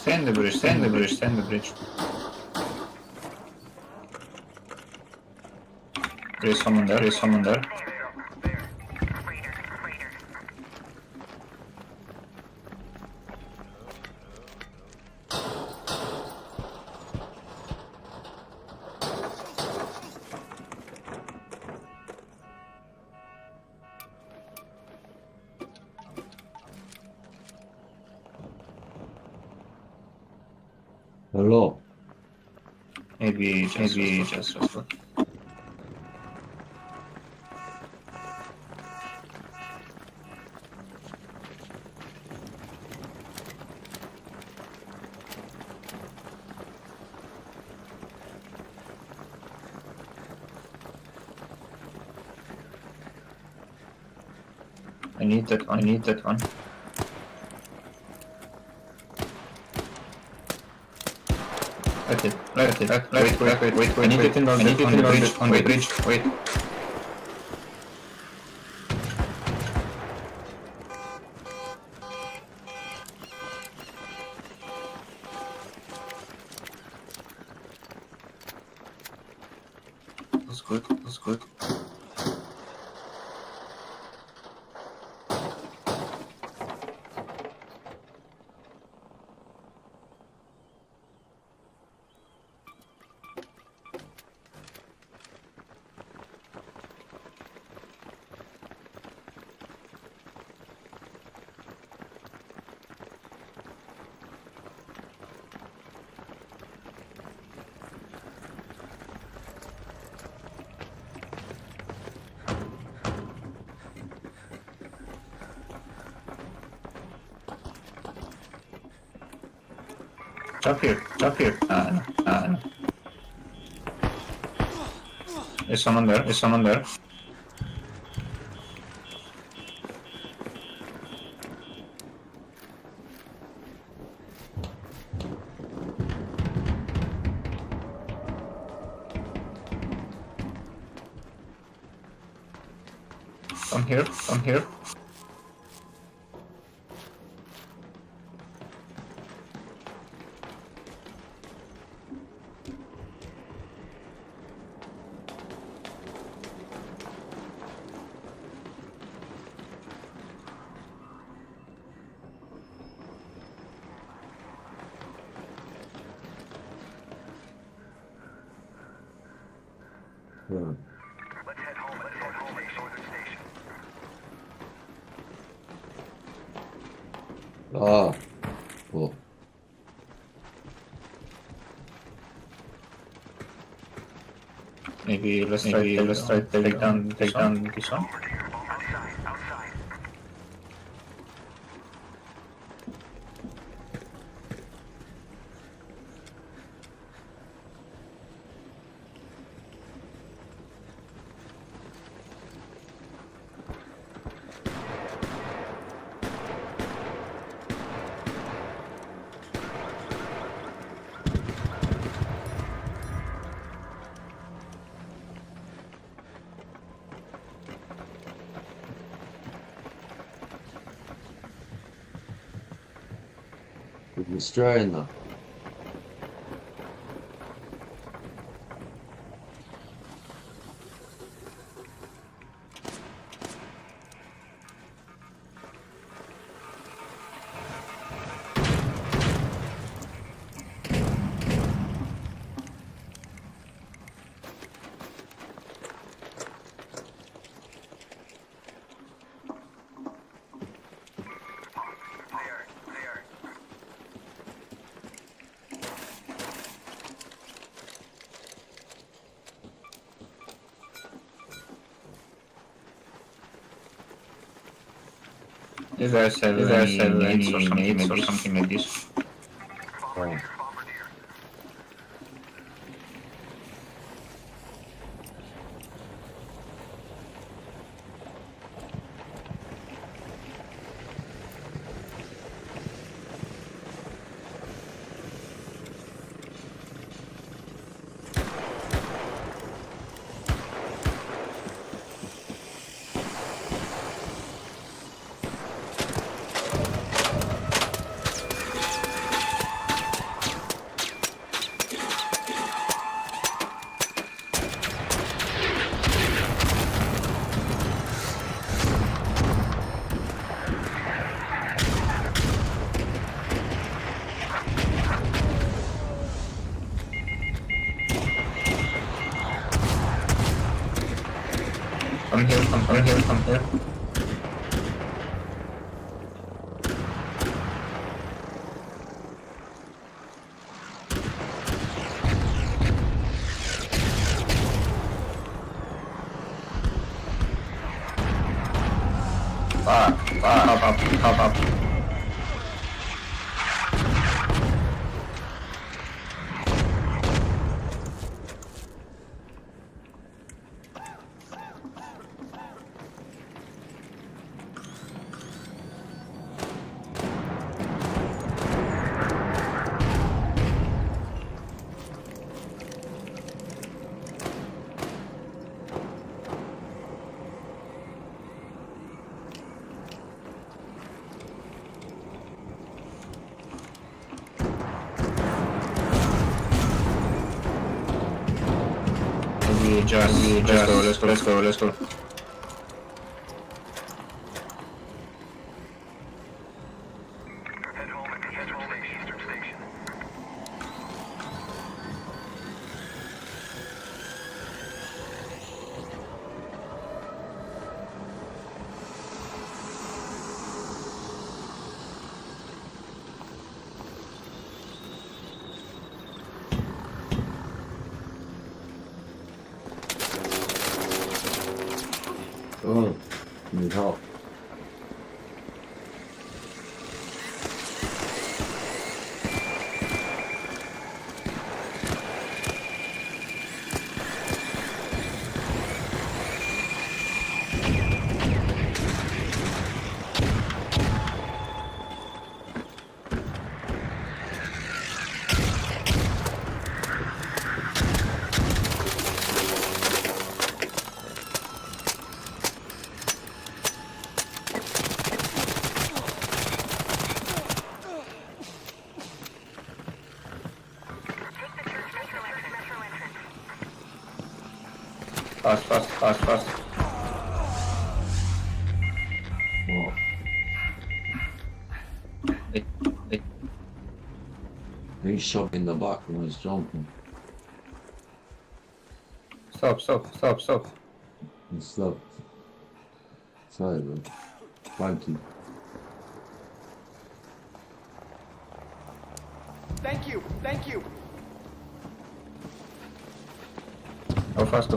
Speaker 12: Stay in the bridge, stay in the bridge, stay in the bridge. There is someone there, there is someone there.
Speaker 8: Hello.
Speaker 12: Maybe just. I need that one, I need that one. Let it, wait. I need it in on the bridge, wait. That's good. Jump here. No. There's someone there. Come here.
Speaker 8: Hmm.
Speaker 9: Let's head home and explore the station.
Speaker 8: Ah. Cool.
Speaker 12: Maybe let's try to take down this one.
Speaker 9: Outside.
Speaker 8: We're destroying them.
Speaker 12: You guys have any nades or something like this?
Speaker 8: Oh.
Speaker 12: Come here, come here, come here. Fuck, up. Just let's go.
Speaker 9: Head home at the Eastern Station.
Speaker 8: Oh, need help.
Speaker 12: Fast.
Speaker 8: Oh, he shot in the back when I was jumping.
Speaker 12: Stop.
Speaker 8: He stopped. Sorry, man. Thank you.
Speaker 11: Thank you.
Speaker 12: Go fast.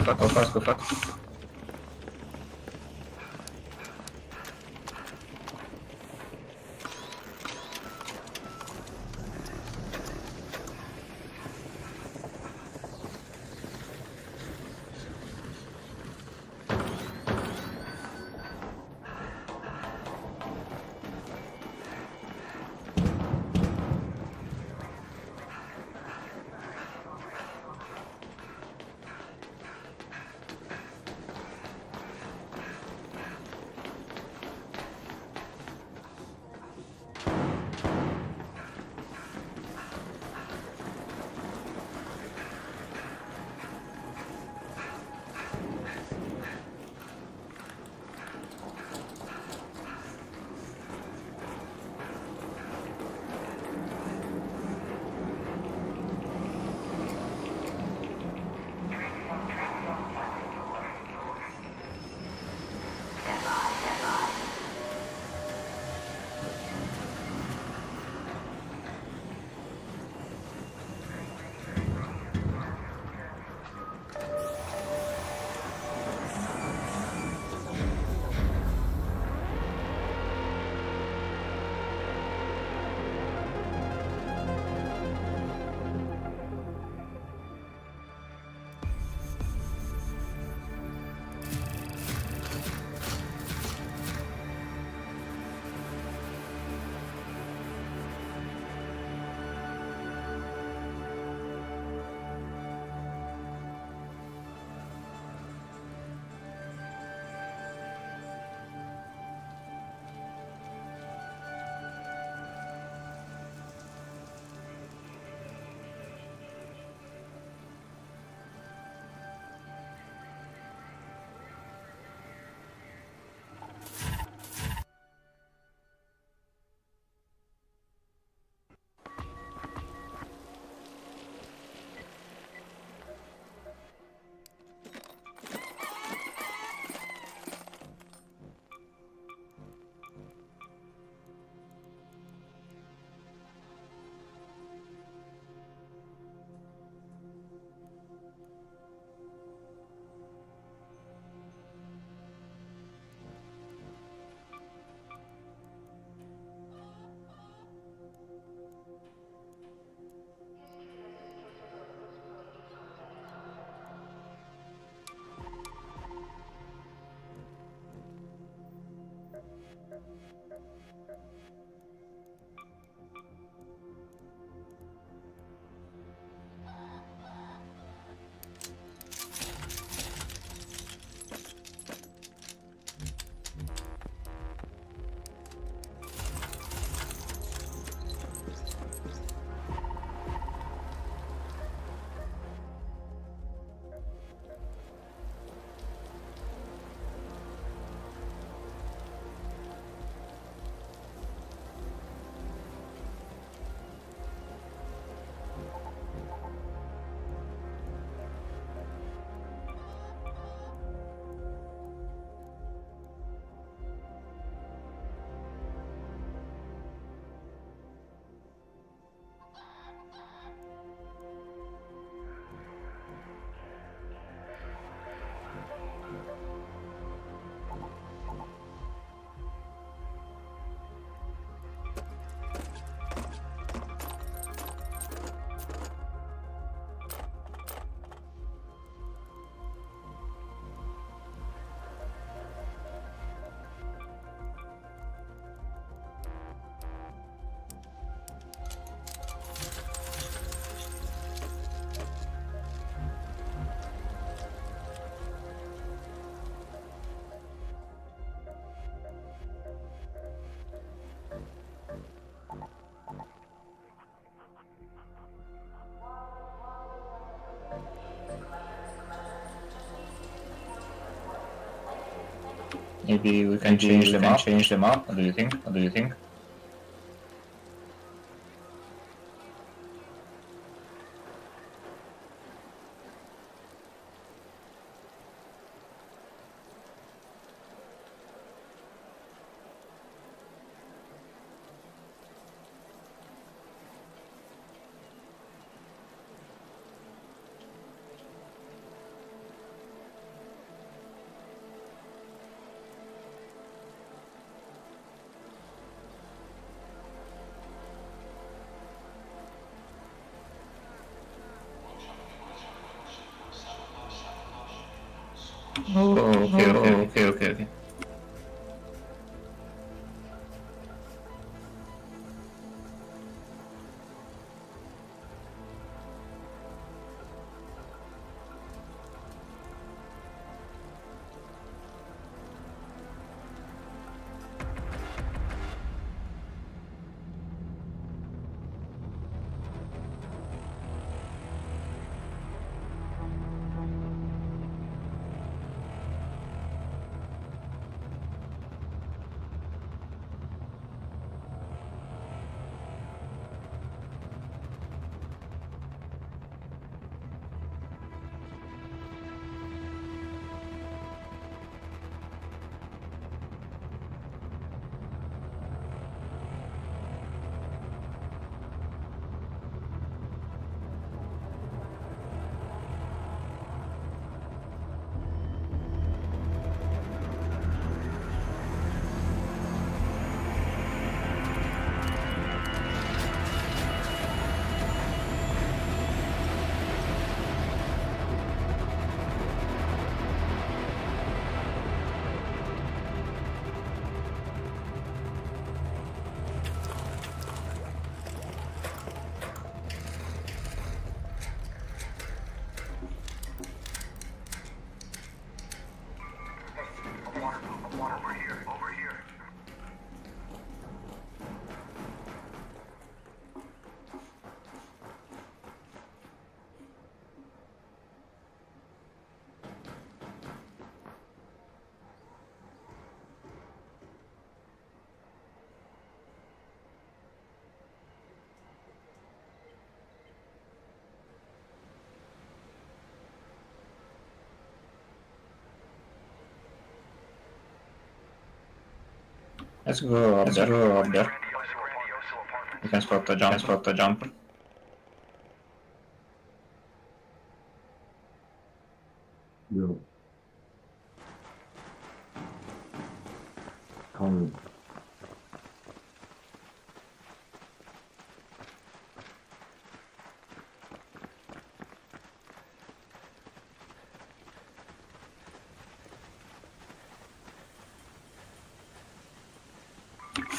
Speaker 12: Maybe we can change them up. What do you think? What do you think? Oh, okay. Let's go up there. You can spot the jump.
Speaker 8: Yo. Coming.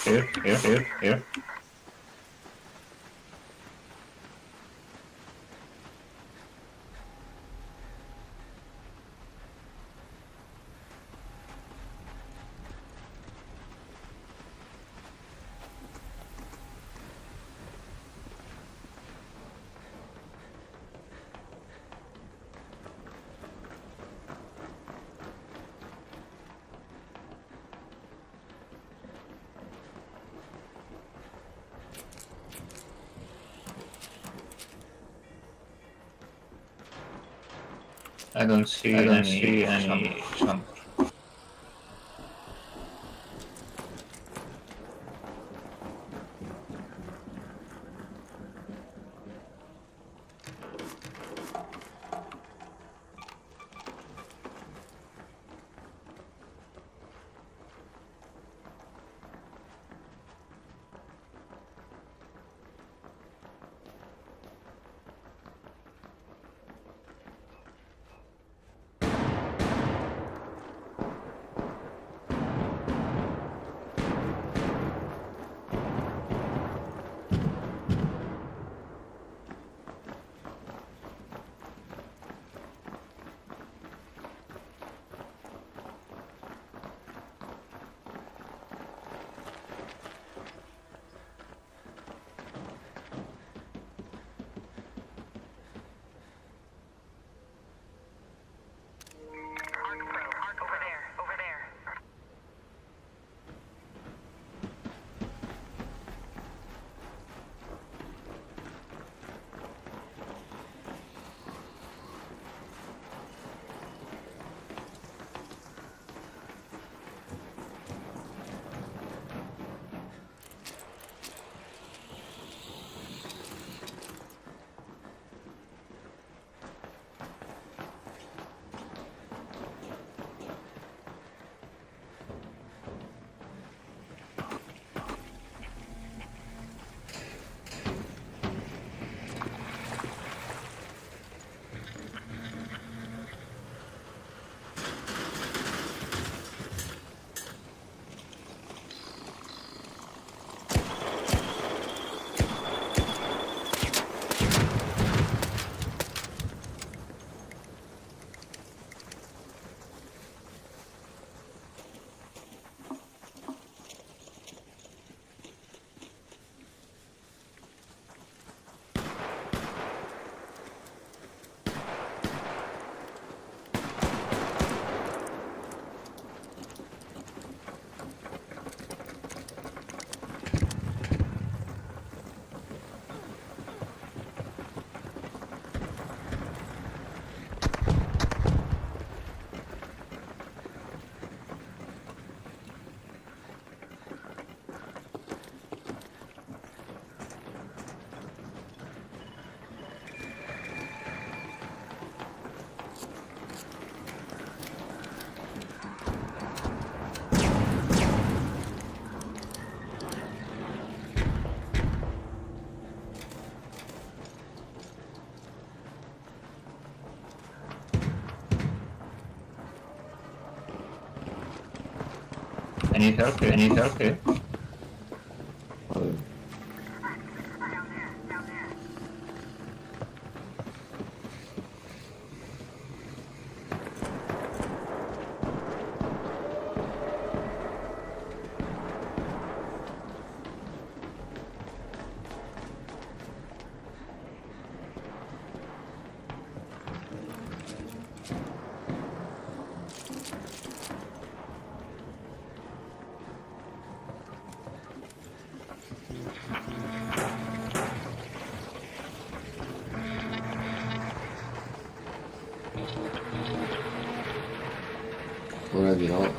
Speaker 12: Here. I don't see any jump. I need help here. I need help here.
Speaker 8: Already out.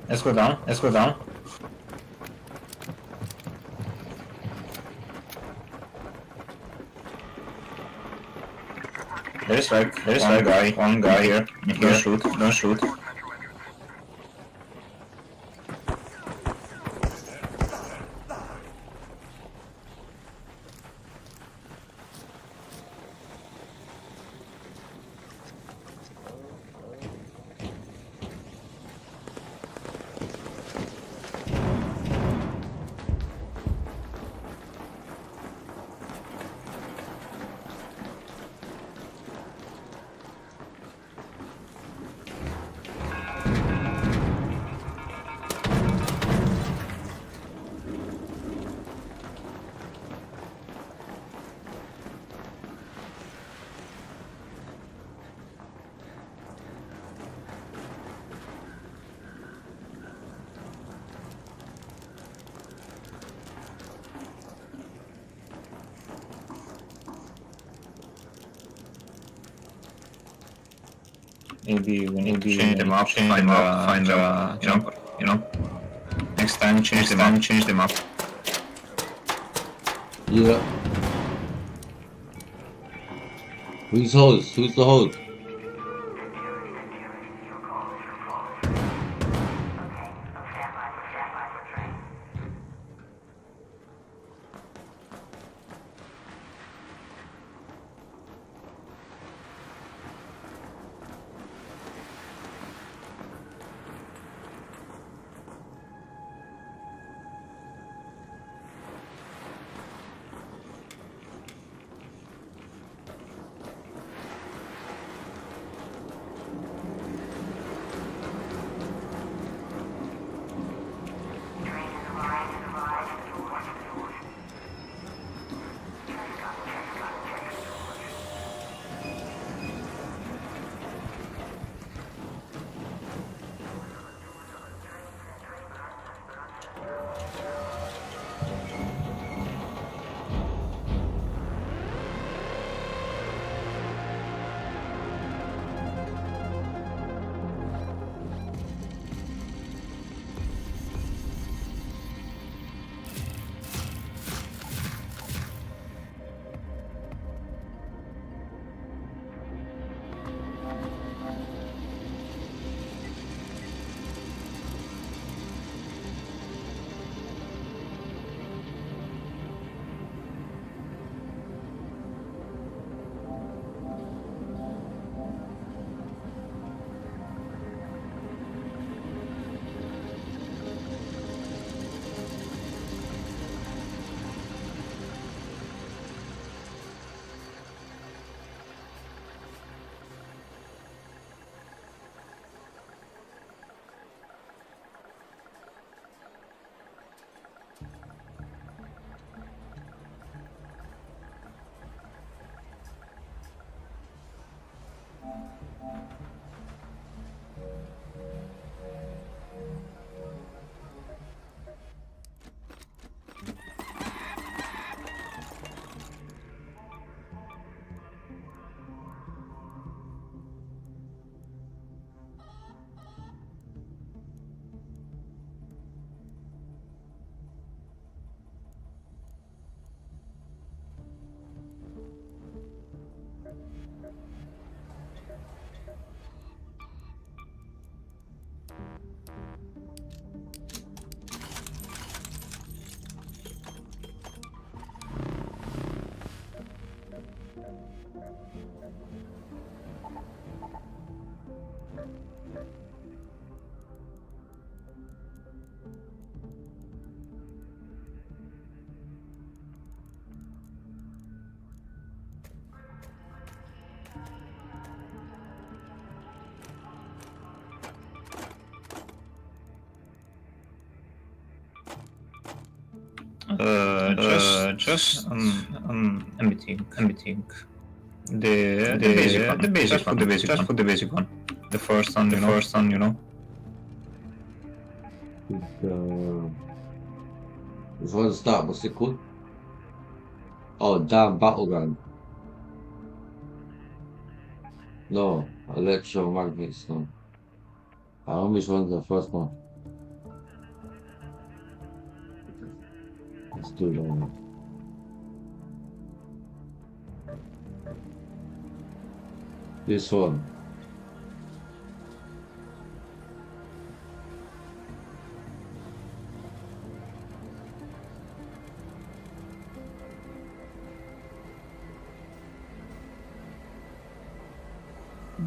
Speaker 12: Let's go down. Let's go down. There's like one guy here. Don't shoot. Don't shoot. Maybe we need to change them up, find you know. Next time change them up.
Speaker 8: Yeah. Who's host? Who's the host?
Speaker 12: Everything. The basic one. The basic one. Just put the basic one. The first one, you know.
Speaker 8: Which one's that? What's it called? Oh, damn, Battleground. No, electromagnets, no. I don't know which one's the first one. Let's do that one. This one.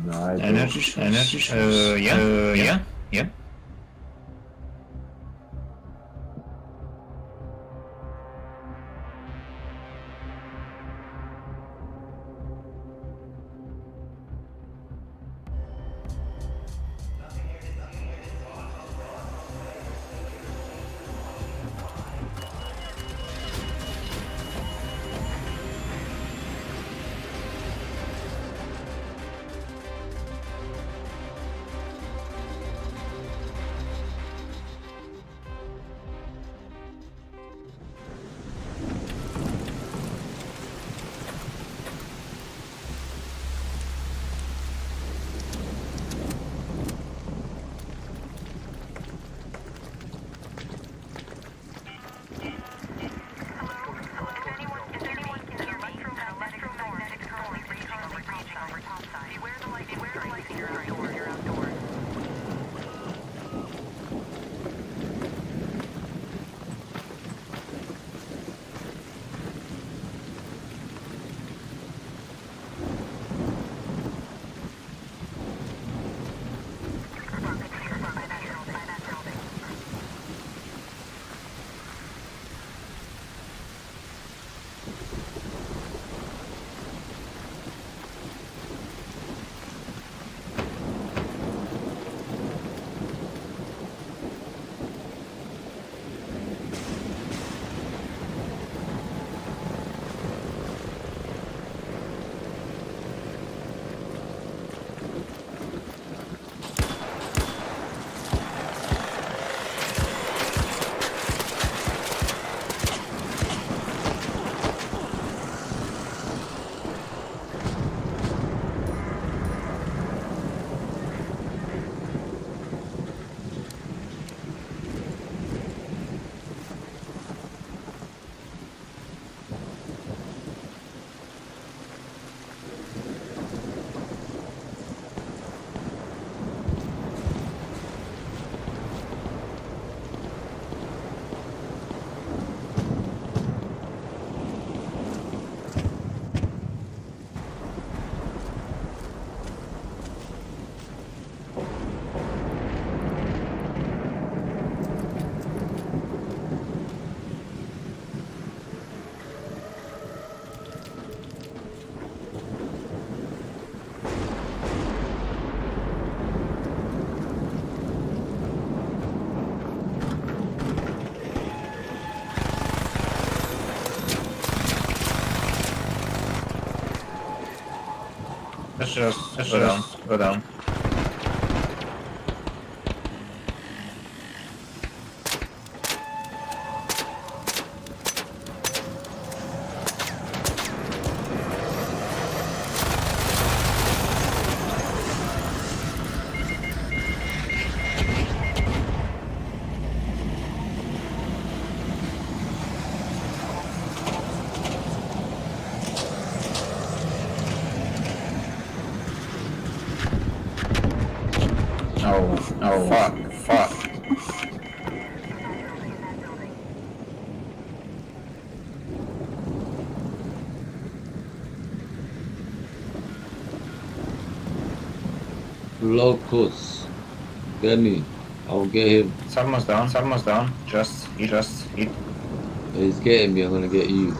Speaker 8: Nah,
Speaker 12: Energy. Yeah. Just go down. Oh, fuck.
Speaker 8: Locus. Get me. I'll get him.
Speaker 12: It's almost down. Just eat.
Speaker 8: He's getting me, I'm gonna get you.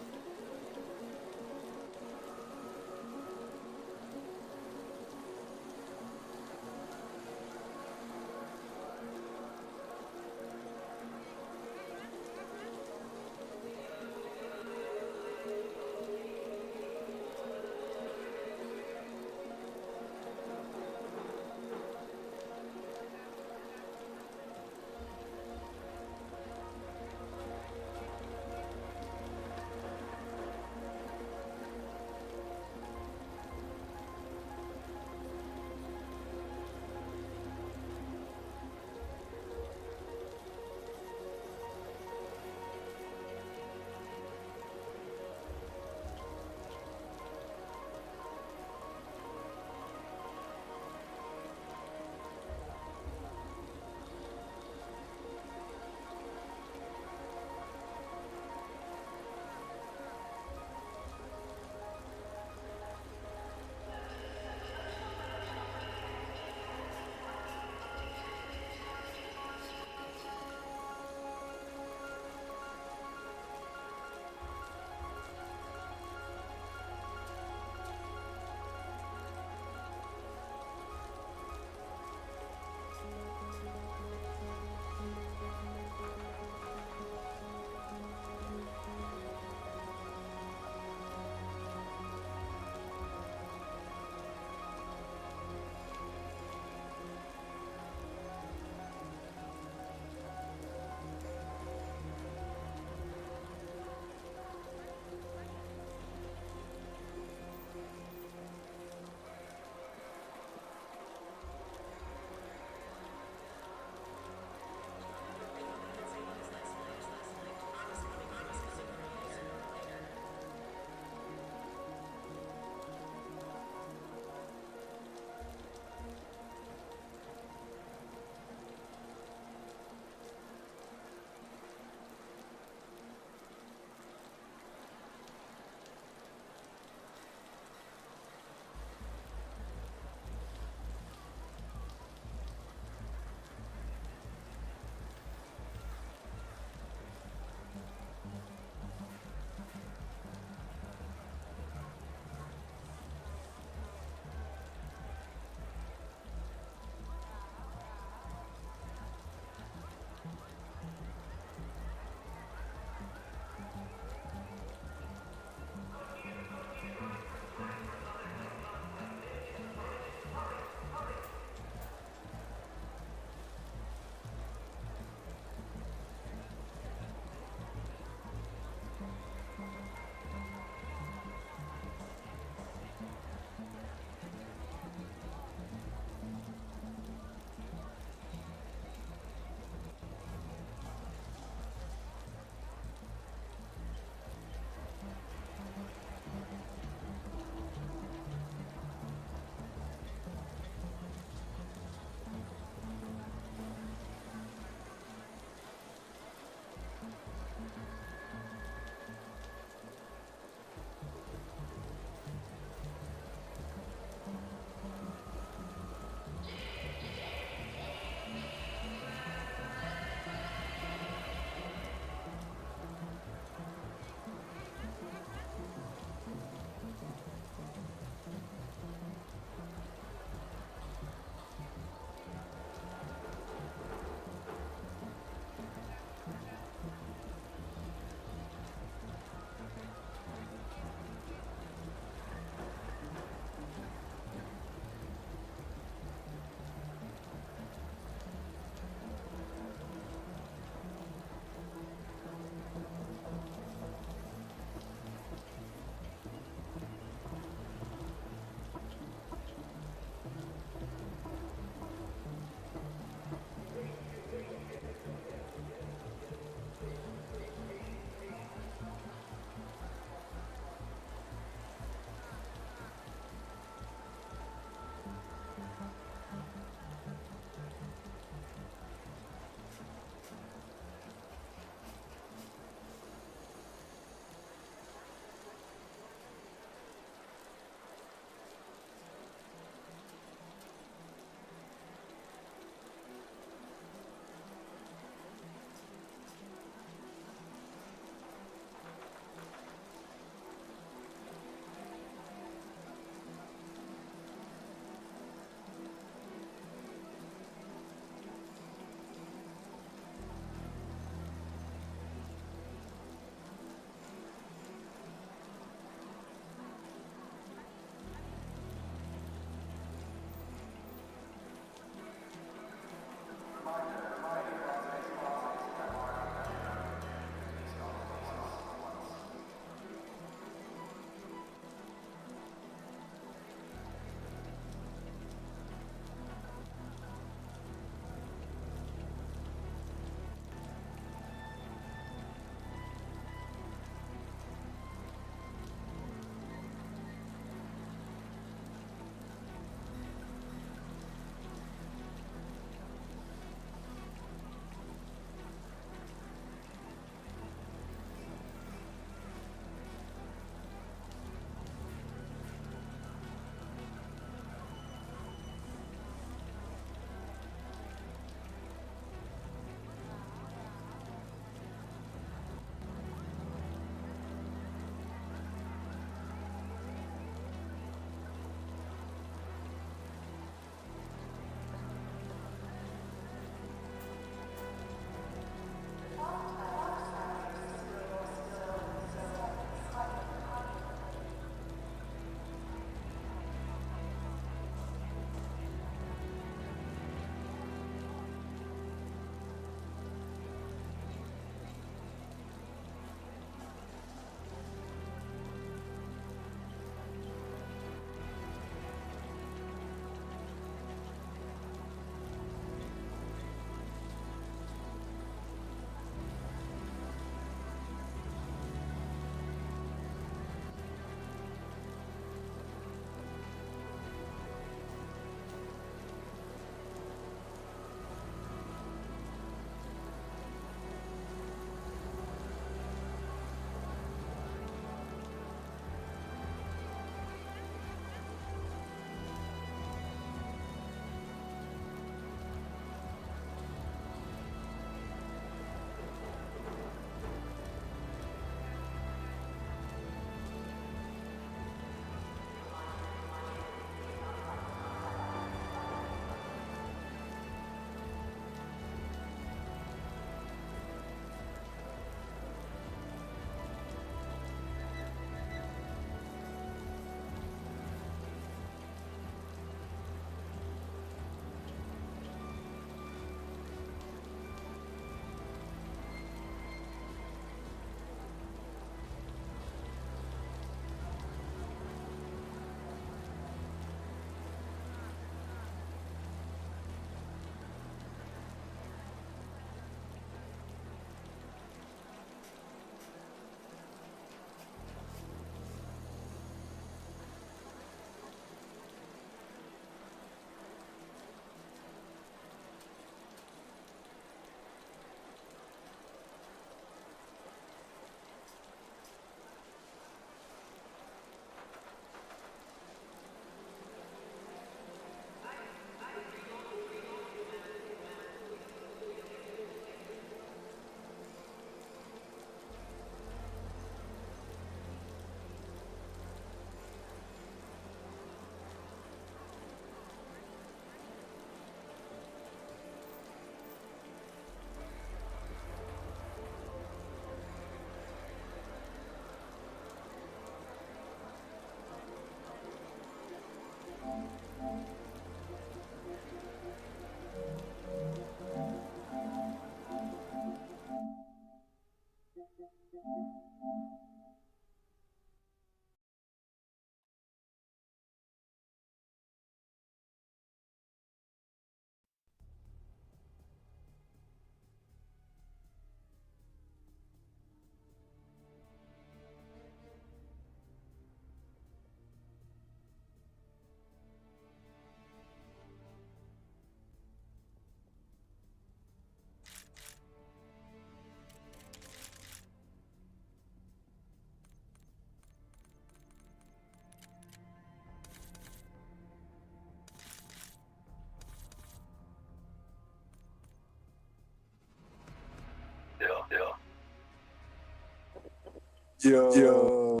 Speaker 13: Yo,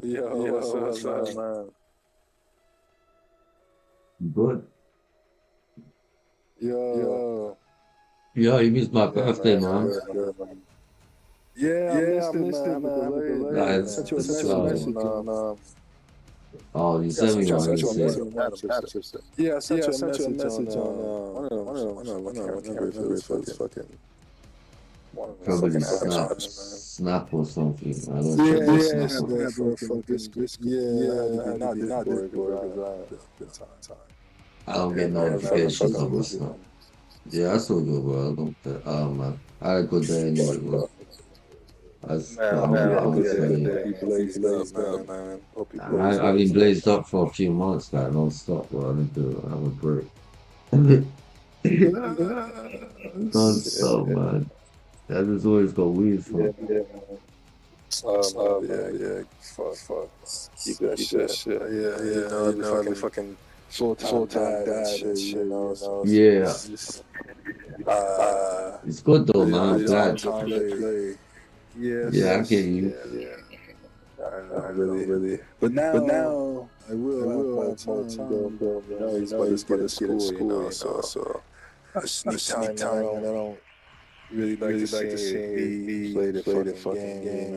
Speaker 13: what's up, man?
Speaker 8: Good.
Speaker 13: Yo,
Speaker 8: Yeah, you missed my
Speaker 13: yeah,
Speaker 8: birthday,
Speaker 13: man,
Speaker 8: man.
Speaker 13: good, man. Yeah, I missed it, man. I'm delayed,
Speaker 8: Nah,
Speaker 13: man. I
Speaker 8: it's,
Speaker 13: sent you a
Speaker 8: it's,
Speaker 13: message on,
Speaker 8: oh, you
Speaker 13: yeah, I
Speaker 8: sent me
Speaker 13: sent
Speaker 8: one,
Speaker 13: you
Speaker 8: you
Speaker 13: a
Speaker 8: said.
Speaker 13: message on Snapchat. Yeah, I sent you a message on, I don't know, I can't remember if it was fucking one of the
Speaker 8: Probably
Speaker 13: fucking
Speaker 8: Snap,
Speaker 13: apps, man.
Speaker 8: Snap or something. I don't check my
Speaker 13: Yeah,
Speaker 8: Snap.
Speaker 13: Snap or fucking Discord. Yeah, I had to be not Discord because
Speaker 8: I don't get
Speaker 13: I ain't fucking
Speaker 8: notifications on my
Speaker 13: with it,
Speaker 8: Snap.
Speaker 13: man.
Speaker 8: Yeah, I still do, bro. I don't care. Man. I had a good day anyway, bro.
Speaker 13: Man, I hope you
Speaker 8: I'm
Speaker 13: had a
Speaker 8: saying,
Speaker 13: good day. Be blazed up, man. Hope you blazed
Speaker 8: I've been
Speaker 13: up.
Speaker 8: blazed up for a few months, man, non-stop, bro. I need to have a break. Non-stop,
Speaker 13: Yeah,
Speaker 8: man. I just always got weird
Speaker 13: yeah,
Speaker 8: from.
Speaker 13: man. Yeah. Fuck. Keep that shit. Yeah, every fucking full-time dad and shit, so
Speaker 8: Yeah,
Speaker 13: it's just,
Speaker 8: it's good though, man. I'm
Speaker 13: it's
Speaker 8: glad.
Speaker 13: time to play.
Speaker 8: Yeah, I get
Speaker 13: Yes.
Speaker 8: you.
Speaker 13: I don't really. But now I will have more time, though. He's about to get in school, so I just need time. I don't really like to see B play the fucking game,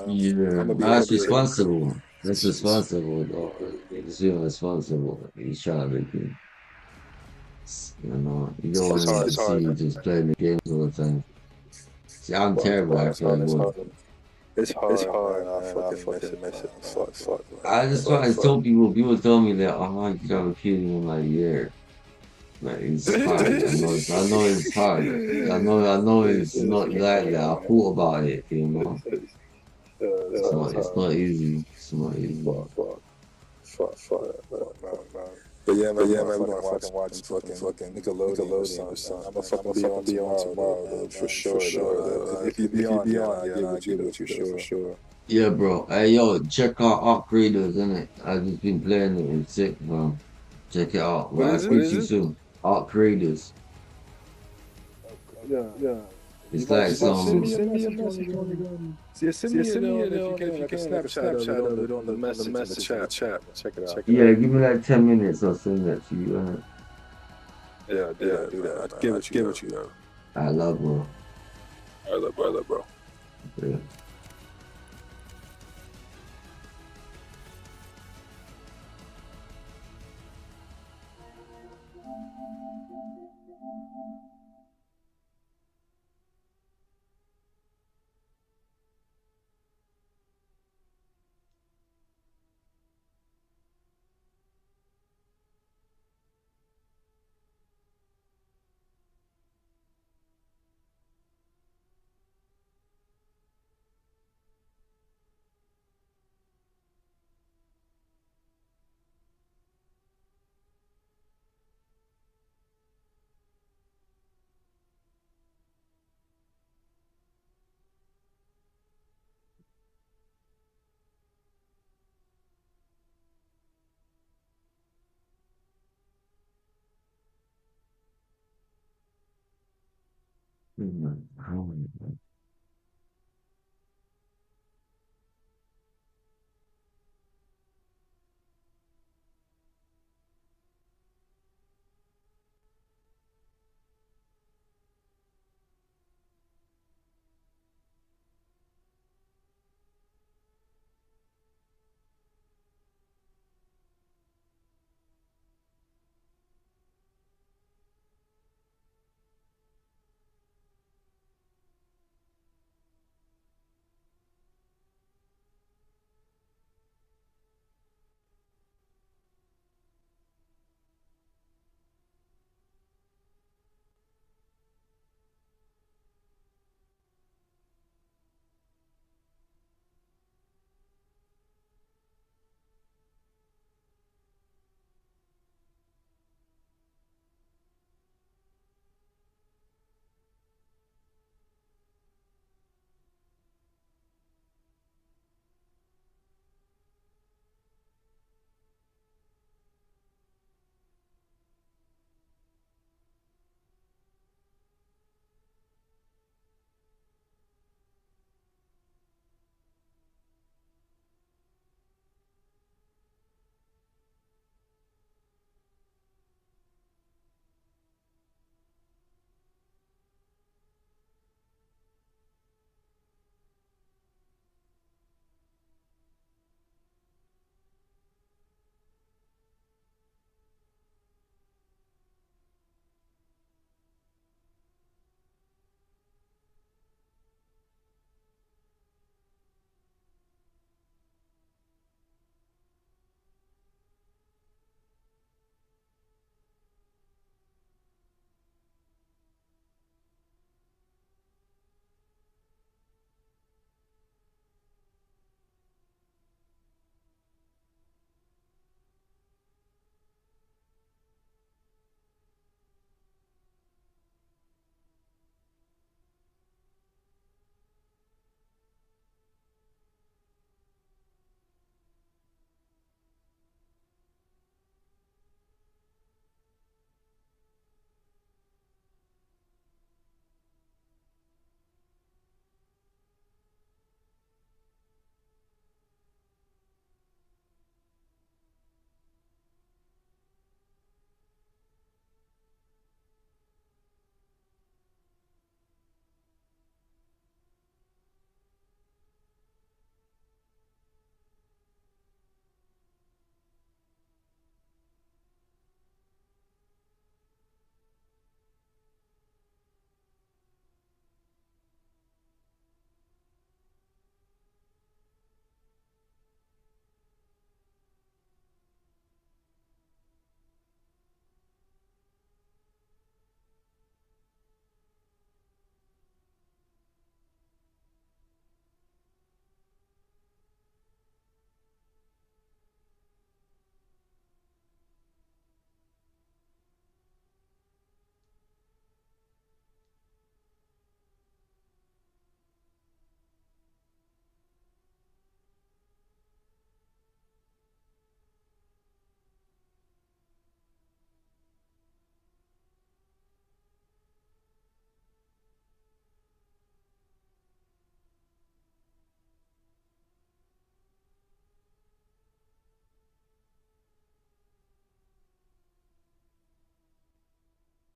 Speaker 8: Yeah,
Speaker 13: I'm gonna be
Speaker 8: that's
Speaker 13: happy.
Speaker 8: responsible. That's responsible, though. It's irresponsible. He's trying to make you, you don't want him to
Speaker 13: It's
Speaker 8: see
Speaker 13: hard.
Speaker 8: you just playing the games all the time. See, I'm
Speaker 13: Fuck,
Speaker 8: terrible. I feel
Speaker 13: it's
Speaker 8: like,
Speaker 13: hard. It's hard, man. I fucking miss it. Fuck,
Speaker 8: I just try to tell people tell me that, oh, you got a kid in like, yeah. Like, it's hard. I know it's hard. I know it's not like that. I thought about it, you know. It's not easy. It's not easy.
Speaker 13: Man. But yeah, man, we're gonna fucking watch some fucking Nickelodeon or something. I'm gonna fucking be on tomorrow, though, for sure. If you be on, I'll give it to you, for sure.
Speaker 8: Yeah, bro. Hey, yo, check out Arc Raiders, innit? I've just been playing it. It's sick, bro. Check it out.
Speaker 13: What
Speaker 8: Well, I'll
Speaker 13: is
Speaker 8: speak
Speaker 13: it?
Speaker 8: to you soon. Arc Raiders.
Speaker 13: Yeah.
Speaker 8: It's like
Speaker 13: Send me
Speaker 8: some.
Speaker 13: a message on it. Yeah, send me a if you can Snapchat of it on the message in the chat. Check it out.
Speaker 8: Yeah, give me like 10 minutes. I'll send that to you, innit?
Speaker 13: Yeah, do that. I'd give it to you.
Speaker 8: I love, bro.
Speaker 13: I love, bro.
Speaker 8: Yeah.